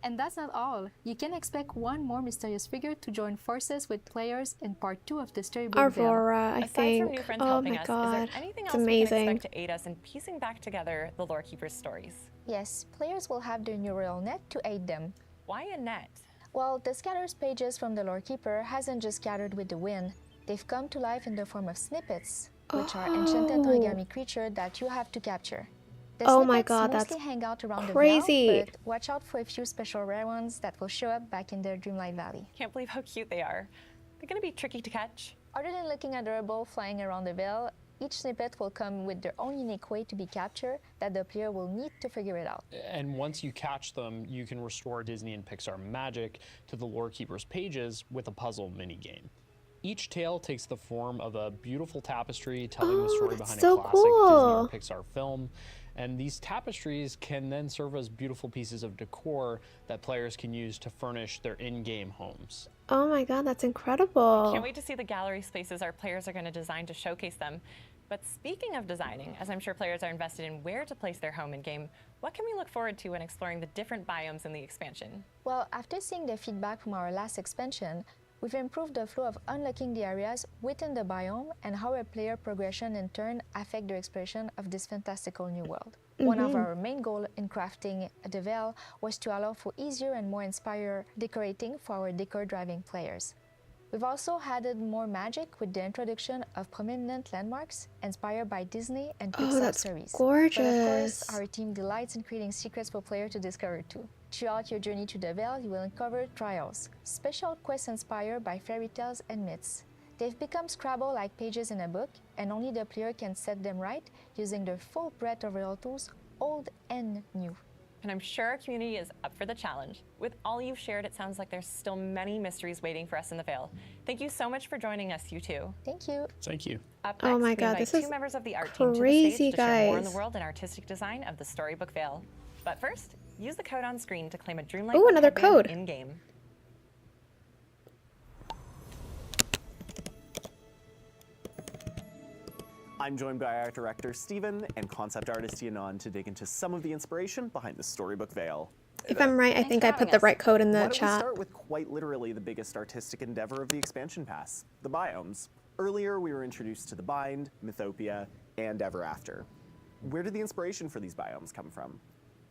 And that's not all. You can expect one more mysterious figure to join forces with players in part 2 of the storybook Vale.
Aurora, I
Aside
think.
from new friends
Oh
helping
my
us,
god,
is there anything
it's
else we can
amazing.
expect to aid us in piecing back together the Lore Keeper's stories?
Yes, players will have their neural net to aid them.
Why a net?
Well, the scatters pages from the Lore Keeper hasn't just scattered with the wind. They've come to life in the form of snippets, which are enchanted origami creatures that you have to capture. The
Oh my
snippets
god,
mostly
that's
hang out around
crazy.
the Vale, but watch out for a few special rare ones that will show up back in the Dreamlight Valley.
Can't believe how cute they are. They're gonna be tricky to catch.
Other than looking adorable flying around the Vale, each snippet will come with their own unique way to be captured that the player will need to figure it out.
And once you catch them, you can restore Disney and Pixar magic to the Lore Keeper's pages with a puzzle minigame. Each tale takes the form of a beautiful tapestry telling the story
that's
behind
so
a classic
cool.
Disney or Pixar film. And these tapestries can then serve as beautiful pieces of decor that players can use to furnish their in-game homes.
Oh my god, that's incredible.
Can't wait to see the gallery spaces our players are gonna design to showcase them. But speaking of designing, as I'm sure players are invested in where to place their home in-game, what can we look forward to when exploring the different biomes in the expansion?
Well, after seeing the feedback from our last expansion, we've improved the flow of unlocking the areas within the biome and how a player progression in turn affect their exploration of this fantastical new world. One of our main goals in crafting the Vale was to allow for easier and more inspired decorating for our decor-driving players. We've also added more magic with the introduction of prominent landmarks inspired by Disney and Pixar
that's
stories.
gorgeous.
But of course, our team delights in creating secrets for players to discover too. Throughout your journey to the Vale, you will uncover trials, special quests inspired by fairy tales and myths. They've become Scrabble-like pages in a book, and only the player can set them right using their full breadth of real tools, old and new.
And I'm sure our community is up for the challenge. With all you've shared, it sounds like there's still many mysteries waiting for us in the Vale. Thank you so much for joining us, you two.
Thank you.
Thank you.
Up
Oh
next,
my
we
god,
invite
this
two
is
members of the art team to the
crazy,
stage to share more on the
guys.
world and artistic design of the Storybook Vale. But first, use the code on screen to claim a Dreamlight
Ooh, another
headband
code.
in-game.
I'm joined by art director Steven and concept artist Yanon to dig into some of the inspiration behind the Storybook Vale.
If I'm right, I think I put the right code in
Why
the
don't we
chat.
start with quite literally the biggest artistic endeavor of the expansion pass, the biomes. Earlier, we were introduced to the Bind, Mythopia, and Ever After. Where did the inspiration for these biomes come from?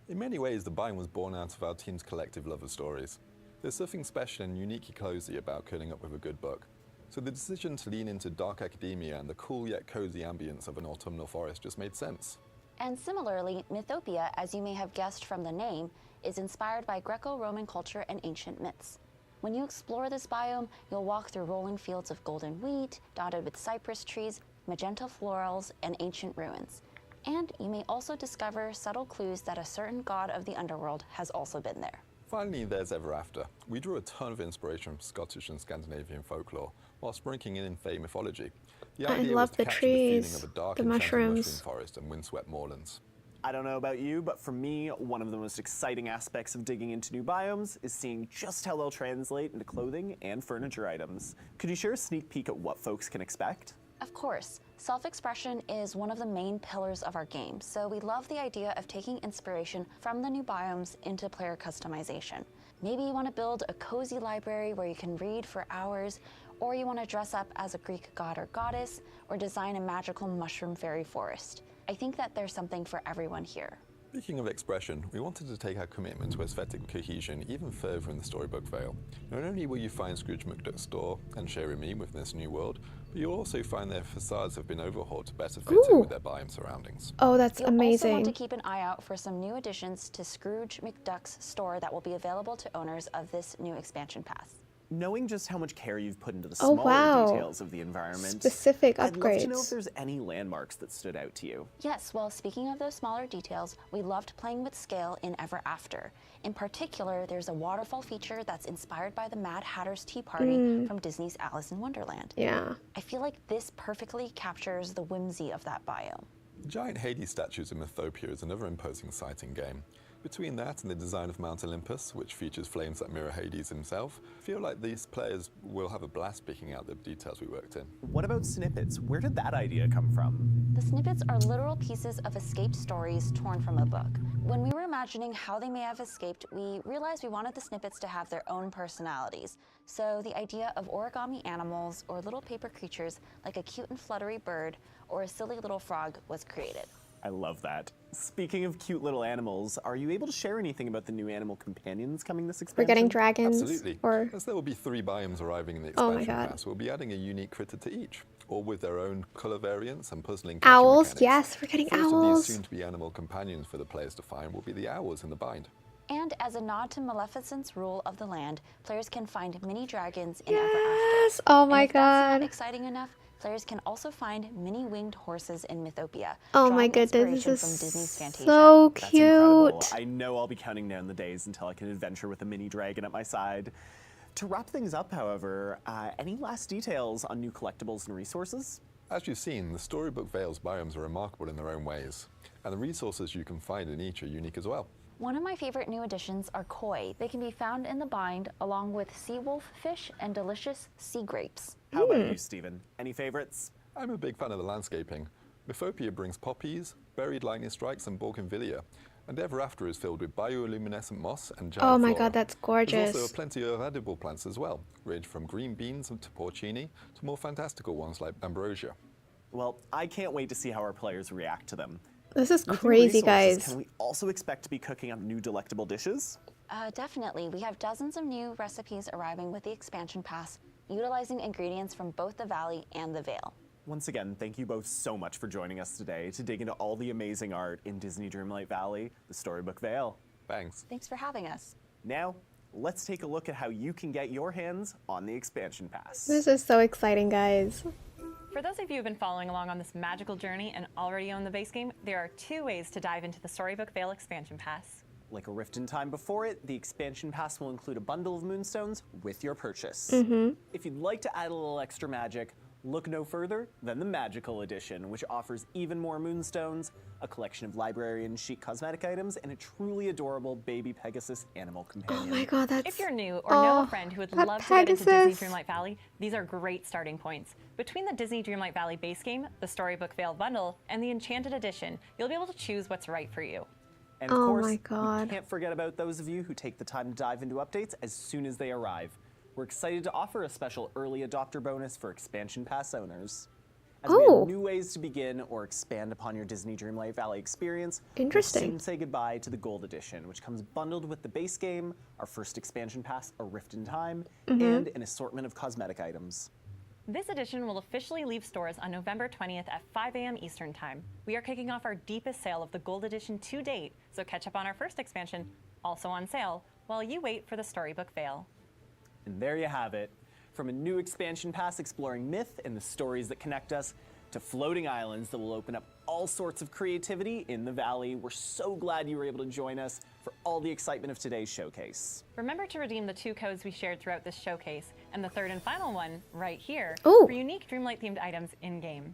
In many ways, the biome was born out of our team's collective love of stories. There's something special and uniquely cozy about curling up with a good book. So the decision to lean into dark academia and the cool yet cozy ambience of an autumnal forest just made sense.
And similarly, Mythopia, as you may have guessed from the name, is inspired by Greco-Roman culture and ancient myths. When you explore this biome, you'll walk through rolling fields of golden wheat, dotted with cypress trees, magenta florals, and ancient ruins. And you may also discover subtle clues that a certain god of the underworld has also been there.
Finally, there's Ever After. We drew a ton of inspiration from Scottish and Scandinavian folklore, while sprinkling in Fey mythology. The
I
idea
love
was to
the
capture the feeling
trees,
of a dark,
the
enchanted
mushrooms.
mushroom forest and windswept moorlands.
I don't know about you, but for me, one of the most exciting aspects of digging into new biomes is seeing just how they'll translate into clothing and furniture items. Could you share a sneak peek at what folks can expect?
Of course, self-expression is one of the main pillars of our game, so we love the idea of taking inspiration from the new biomes into player customization. Maybe you want to build a cozy library where you can read for hours, or you want to dress up as a Greek god or goddess, or design a magical mushroom fairy forest. I think that there's something for everyone here.
Speaking of expression, we wanted to take our commitment to aesthetic cohesion even further in the Storybook Vale. Not only will you find Scrooge McDuck's store and Share Me within this new world, but you'll also find their facades have been overhauled to better fit in with their biome surroundings.
Oh, that's
You'll
amazing.
also want to keep an eye out for some new additions to Scrooge McDuck's store that will be available to owners of this new expansion pass.
Knowing just how much care you've put into the
Oh,
smaller
wow.
details of the environment,
Specific
I'd love to know
upgrades.
if there's any landmarks that stood out to you.
Yes, well, speaking of those smaller details, we loved playing with scale in Ever After. In particular, there's a waterfall feature that's inspired by the Mad Hatter's Tea Party from Disney's Alice in Wonderland.
Yeah.
I feel like this perfectly captures the whimsy of that biome.
The giant Hades statues in Mythopia is another imposing sight in game. Between that and the design of Mount Olympus, which features flames that mirror Hades himself, I feel like these players will have a blast picking out the details we worked in.
What about snippets? Where did that idea come from?
The snippets are literal pieces of escaped stories torn from a book. When we were imagining how they may have escaped, we realized we wanted the snippets to have their own personalities. So the idea of origami animals or little paper creatures like a cute and fluttery bird or a silly little frog was created.
I love that. Speaking of cute little animals, are you able to share anything about the new animal companions coming this expansion?
We're getting dragons.
Absolutely.
Or
As there will be 3 biomes arriving in the
Oh my
expansion
God.
pass, we'll be adding a unique critter to each, all with their own color variants and puzzling
owls.
mechanics.
Yes, we're getting
First of these
owls.
soon-to-be animal companions for the players to find will be the owls in the bind.
And as a nod to Maleficent's rule of the land, players can find mini dragons in Ever After.
Yes. Oh my
And if that's
God.
not exciting enough, players can also find mini winged horses in Mythopia.
Oh my
drawing
goodness,
inspiration
this
from
is
Disney's Fantasia.
so
That's incredible.
cute.
I know I'll be counting down the days until I can adventure with a mini dragon at my side. To wrap things up, however, any last details on new collectibles and resources?
As you've seen, the Storybook Vale's biomes are remarkable in their own ways, and the resources you can find in each are unique as well.
One of my favorite new additions are koi. They can be found in the bind along with sea wolf fish and delicious sea grapes.
How about you, Stephen? Any favorites?
I'm a big fan of the landscaping. Mythopia brings poppies, buried lightning strikes, and bougainvillea, and Ever After is filled with bioluminescent moss and giant
Oh my
flora.
God, that's
There's
gorgeous.
also plenty of edible plants as well, ranged from green beans to porcini to more fantastical ones like ambrosia.
Well, I can't wait to see how our players react to them.
This is
With new
crazy,
resources,
guys.
Can we also expect to be cooking up new delectable dishes?
Definitely. We have dozens of new recipes arriving with the expansion pass, utilizing ingredients from both the Valley and the Vale.
Once again, thank you both so much for joining us today to dig into all the amazing art in Disney Dreamlight Valley, the Storybook Vale.
Thanks.
Thanks for having us.
Now, let's take a look at how you can get your hands on the expansion pass.
This is so exciting, guys.
For those of you who've been following along on this magical journey and already own the base game, there are 2 ways to dive into the Storybook Vale expansion pass.
Like a Rift in Time before it, the expansion pass will include a bundle of moonstones with your purchase. If you'd like to add a little extra magic, look no further than the Magical Edition, which offers even more moonstones, a collection of librarian chic cosmetic items, and a truly adorable baby Pegasus animal companion.
Oh my God, that's.
If you're new or know a friend who would
that
love to get into Disney
Pegasus.
Dreamlight Valley, these are great starting points. Between the Disney Dreamlight Valley base game, the Storybook Vale bundle, and the Enchanted Edition, you'll be able to choose what's right for you.
And of
Oh
course,
my God.
we can't forget about those of you who take the time to dive into updates as soon as they arrive. We're excited to offer a special early adopter bonus for expansion pass owners. As we
Oh.
have new ways to begin or expand upon your Disney Dreamlight Valley experience,
Interesting.
we'll soon say goodbye to the Gold Edition, which comes bundled with the base game, our first expansion pass, A Rift in Time, and an assortment of cosmetic items.
This edition will officially leave stores on November 20th at 5 a.m. Eastern Time. We are kicking off our deepest sale of the Gold Edition to date, so catch up on our first expansion, also on sale, while you wait for the Storybook Vale.
And there you have it. From a new expansion pass exploring myth and the stories that connect us, to floating islands that will open up all sorts of creativity in the Valley. We're so glad you were able to join us for all the excitement of today's showcase.
Remember to redeem the 2 codes we shared throughout this showcase, and the third and final one, right here,
Ooh.
for unique Dreamlight-themed items in-game.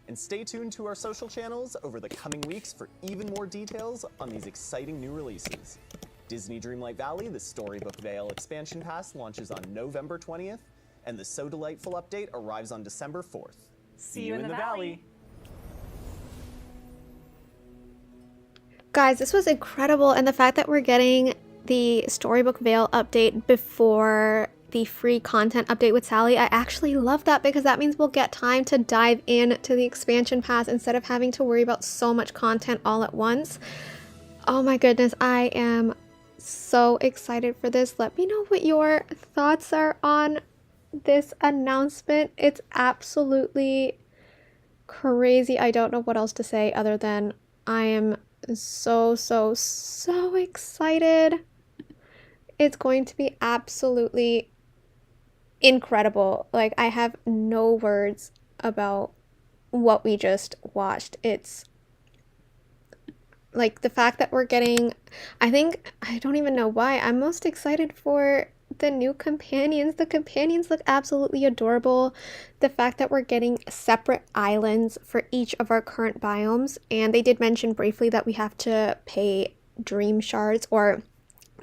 And stay tuned to our social channels over the coming weeks for even more details on these exciting new releases. Disney Dreamlight Valley, the Storybook Vale expansion pass launches on November 20th, and the So Delightful update arrives on December 4th. See you in the Valley.
Guys, this was incredible, and the fact that we're getting the Storybook Vale update before the free content update with Sally, I actually love that because that means we'll get time to dive in to the expansion pass instead of having to worry about so much content all at once. Oh my goodness, I am so excited for this. Let me know what your thoughts are on this announcement. It's absolutely crazy. I don't know what else to say other than I am so excited. It's going to be absolutely incredible. Like, I have no words about what we just watched. It's like the fact that we're getting, I don't even know why, I'm most excited for the new companions. The companions look absolutely adorable. The fact that we're getting separate islands for each of our current biomes, and they did mention briefly that we have to pay dream shards or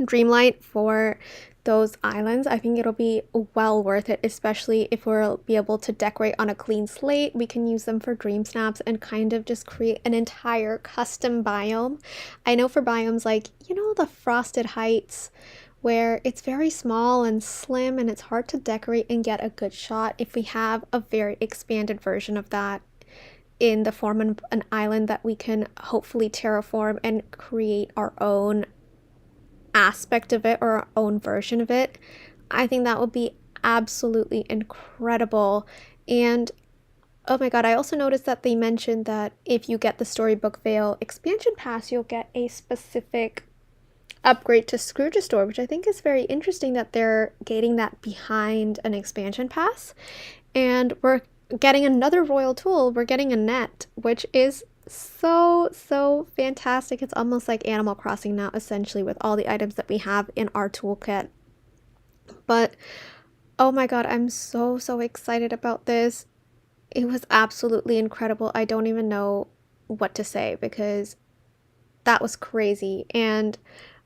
dreamlight for those islands. I think it'll be well worth it, especially if we'll be able to decorate on a clean slate. We can use them for dream snaps and kind of just create an entire custom biome. I know for biomes like, you know, the Frosted Heights, where it's very small and slim and it's hard to decorate and get a good shot, if we have a very expanded version of that in the form of an island that we can hopefully terraform and create our own aspect of it or our own version of it, I think that would be absolutely incredible. And oh my god, I also noticed that they mentioned that if you get the Storybook Vale expansion pass, you'll get a specific upgrade to Scroogestore, which I think is very interesting that they're gating that behind an expansion pass. And we're getting another royal tool. We're getting a net, which is so fantastic. It's almost like Animal Crossing now, essentially, with all the items that we have in our toolkit. But oh my god, I'm so excited about this. It was absolutely incredible. I don't even know what to say because that was crazy. And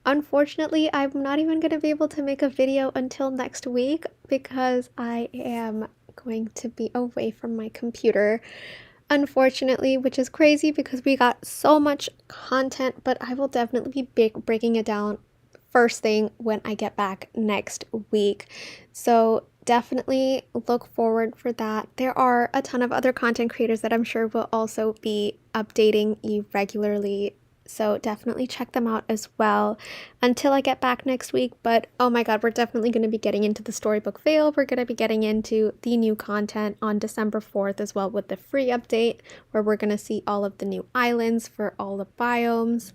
unfortunately, I'm not even going to be able to make a video until next week because I am going to be away from my computer, unfortunately, which is crazy because we got so much content, but I will definitely be breaking it down first thing when I get back next week. So definitely look forward for that. There are a ton of other content creators that I'm sure will also be updating you regularly, so definitely check them out as well until I get back next week. But oh my god, we're definitely going to be getting into the Storybook Vale. We're going to be getting into the new content on December 4th as well with the free update, where we're going to see all of the new islands for all the biomes.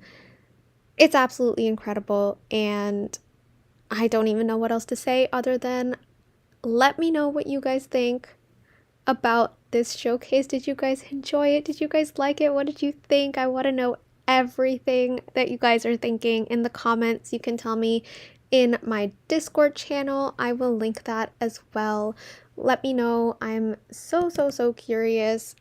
It's absolutely incredible, and I don't even know what else to say other than let me know what you guys think about this showcase. Did you guys enjoy it? Did you guys like it? What did you think? I want to know everything that you guys are thinking in the comments. You can tell me in my Discord channel. I will link that as well. Let me know. I'm so curious,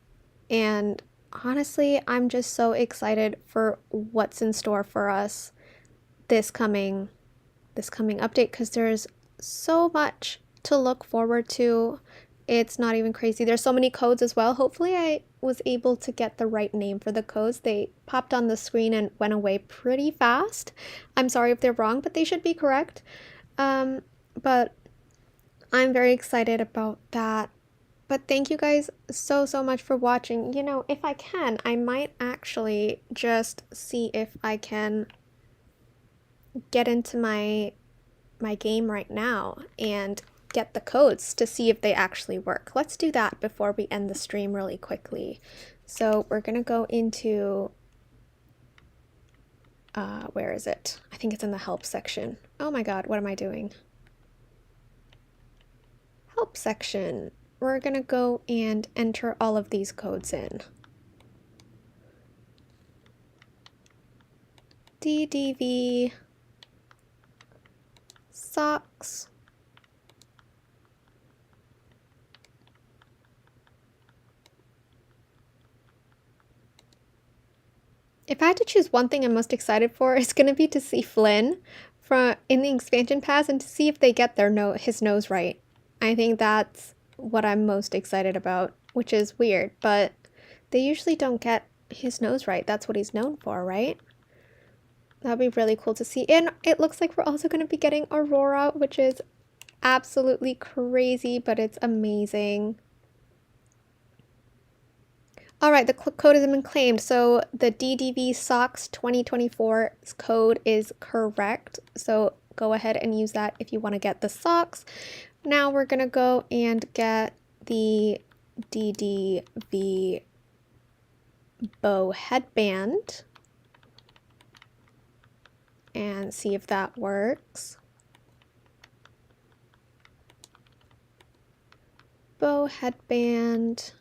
and honestly, I'm just so excited for what's in store for us this coming update, because there's so much to look forward to. It's not even crazy. There's so many codes as well. Hopefully I was able to get the right name for the codes. They popped on the screen and went away pretty fast. I'm sorry if they're wrong, but they should be correct. But I'm very excited about that. But thank you guys so much for watching. You know, if I can, I might actually just see if I can get into my game right now and get the codes to see if they actually work. Let's do that before we end the stream really quickly. So we're gonna go into where is it? I think it's in the help section. Oh my god, what am I doing? Help section. We're gonna go and enter all of these codes in. DDV socks. If I had to choose one thing I'm most excited for, it's going to be to see Flynn in the expansion pass and to see if they get his nose right. I think that's what I'm most excited about, which is weird, but they usually don't get his nose right. That's what he's known for, right? That'd be really cool to see. And it looks like we're also going to be getting Aurora, which is absolutely crazy, but it's amazing. All right, the code has been claimed. So the DDV Socks 2024 code is correct. So go ahead and use that if you want to get the socks. Now we're going to go and get the DDV bow headband and see if that works. Bow headband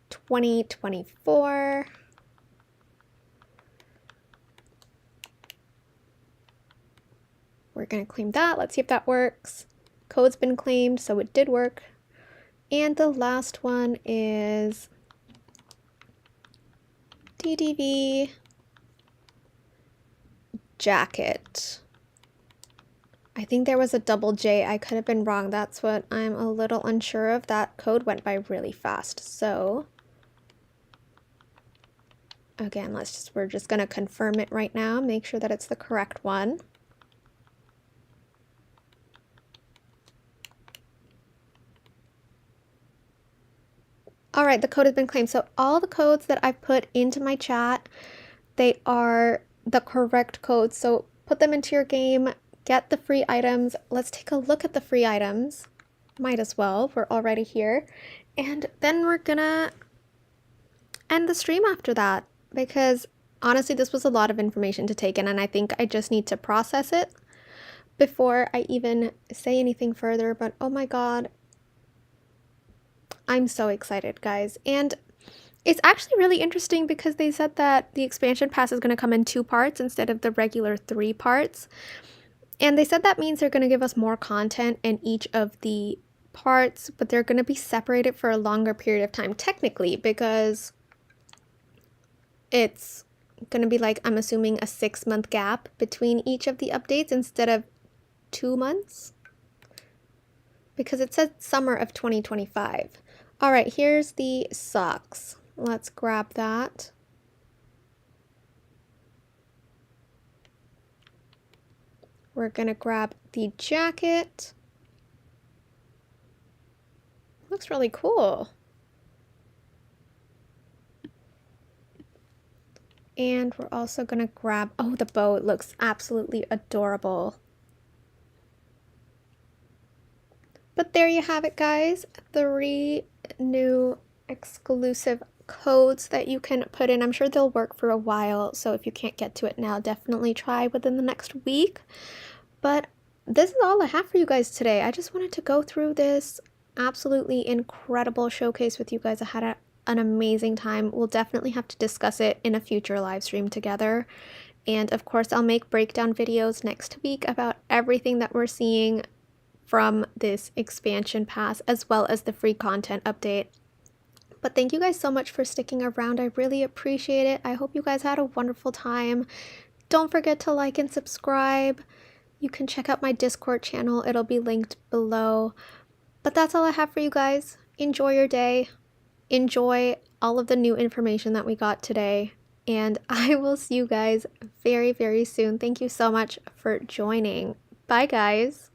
2024. We're going to claim that. Let's see if that works. Code's been claimed, so it did work. And the last one is DDV jacket. I think there was a double J. I could have been wrong. That's what I'm a little unsure of. That code went by really fast. So again, we're just going to confirm it right now. Make sure that it's the correct one. All right, the code has been claimed. So all the codes that I've put into my chat, they are the correct codes. So put them into your game, get the free items. Let's take a look at the free items. Might as well, we're already here. And then we're gonna end the stream after that, because honestly, this was a lot of information to take in, and I think I just need to process it before I even say anything further. But oh my god, I'm so excited, guys. And it's actually really interesting because they said that the expansion pass is going to come in 2 parts instead of the regular 3 parts. And they said that means they're going to give us more content in each of the parts, but they're going to be separated for a longer period of time technically, because it's going to be like, I'm assuming, a 6-month gap between each of the updates instead of 2 months, because it says summer of 2025. All right, here's the socks. Let's grab that. We're gonna grab the jacket. Looks really cool. And we're also gonna grab, oh, the bow. It looks absolutely adorable. But there you have it, guys. 3 new exclusive codes that you can put in. I'm sure they'll work for a while, so if you can't get to it now, definitely try within the next week. But this is all I have for you guys today. I just wanted to go through this absolutely incredible showcase with you guys. I had an amazing time. We'll definitely have to discuss it in a future live stream together. And of course, I'll make breakdown videos next week about everything that we're seeing from this expansion pass, as well as the free content update. But thank you guys so much for sticking around. I really appreciate it. I hope you guys had a wonderful time. Don't forget to like and subscribe. You can check out my Discord channel. It'll be linked below. But that's all I have for you guys. Enjoy your day. Enjoy all of the new information that we got today. And I will see you guys very, very soon. Thank you so much for joining. Bye, guys.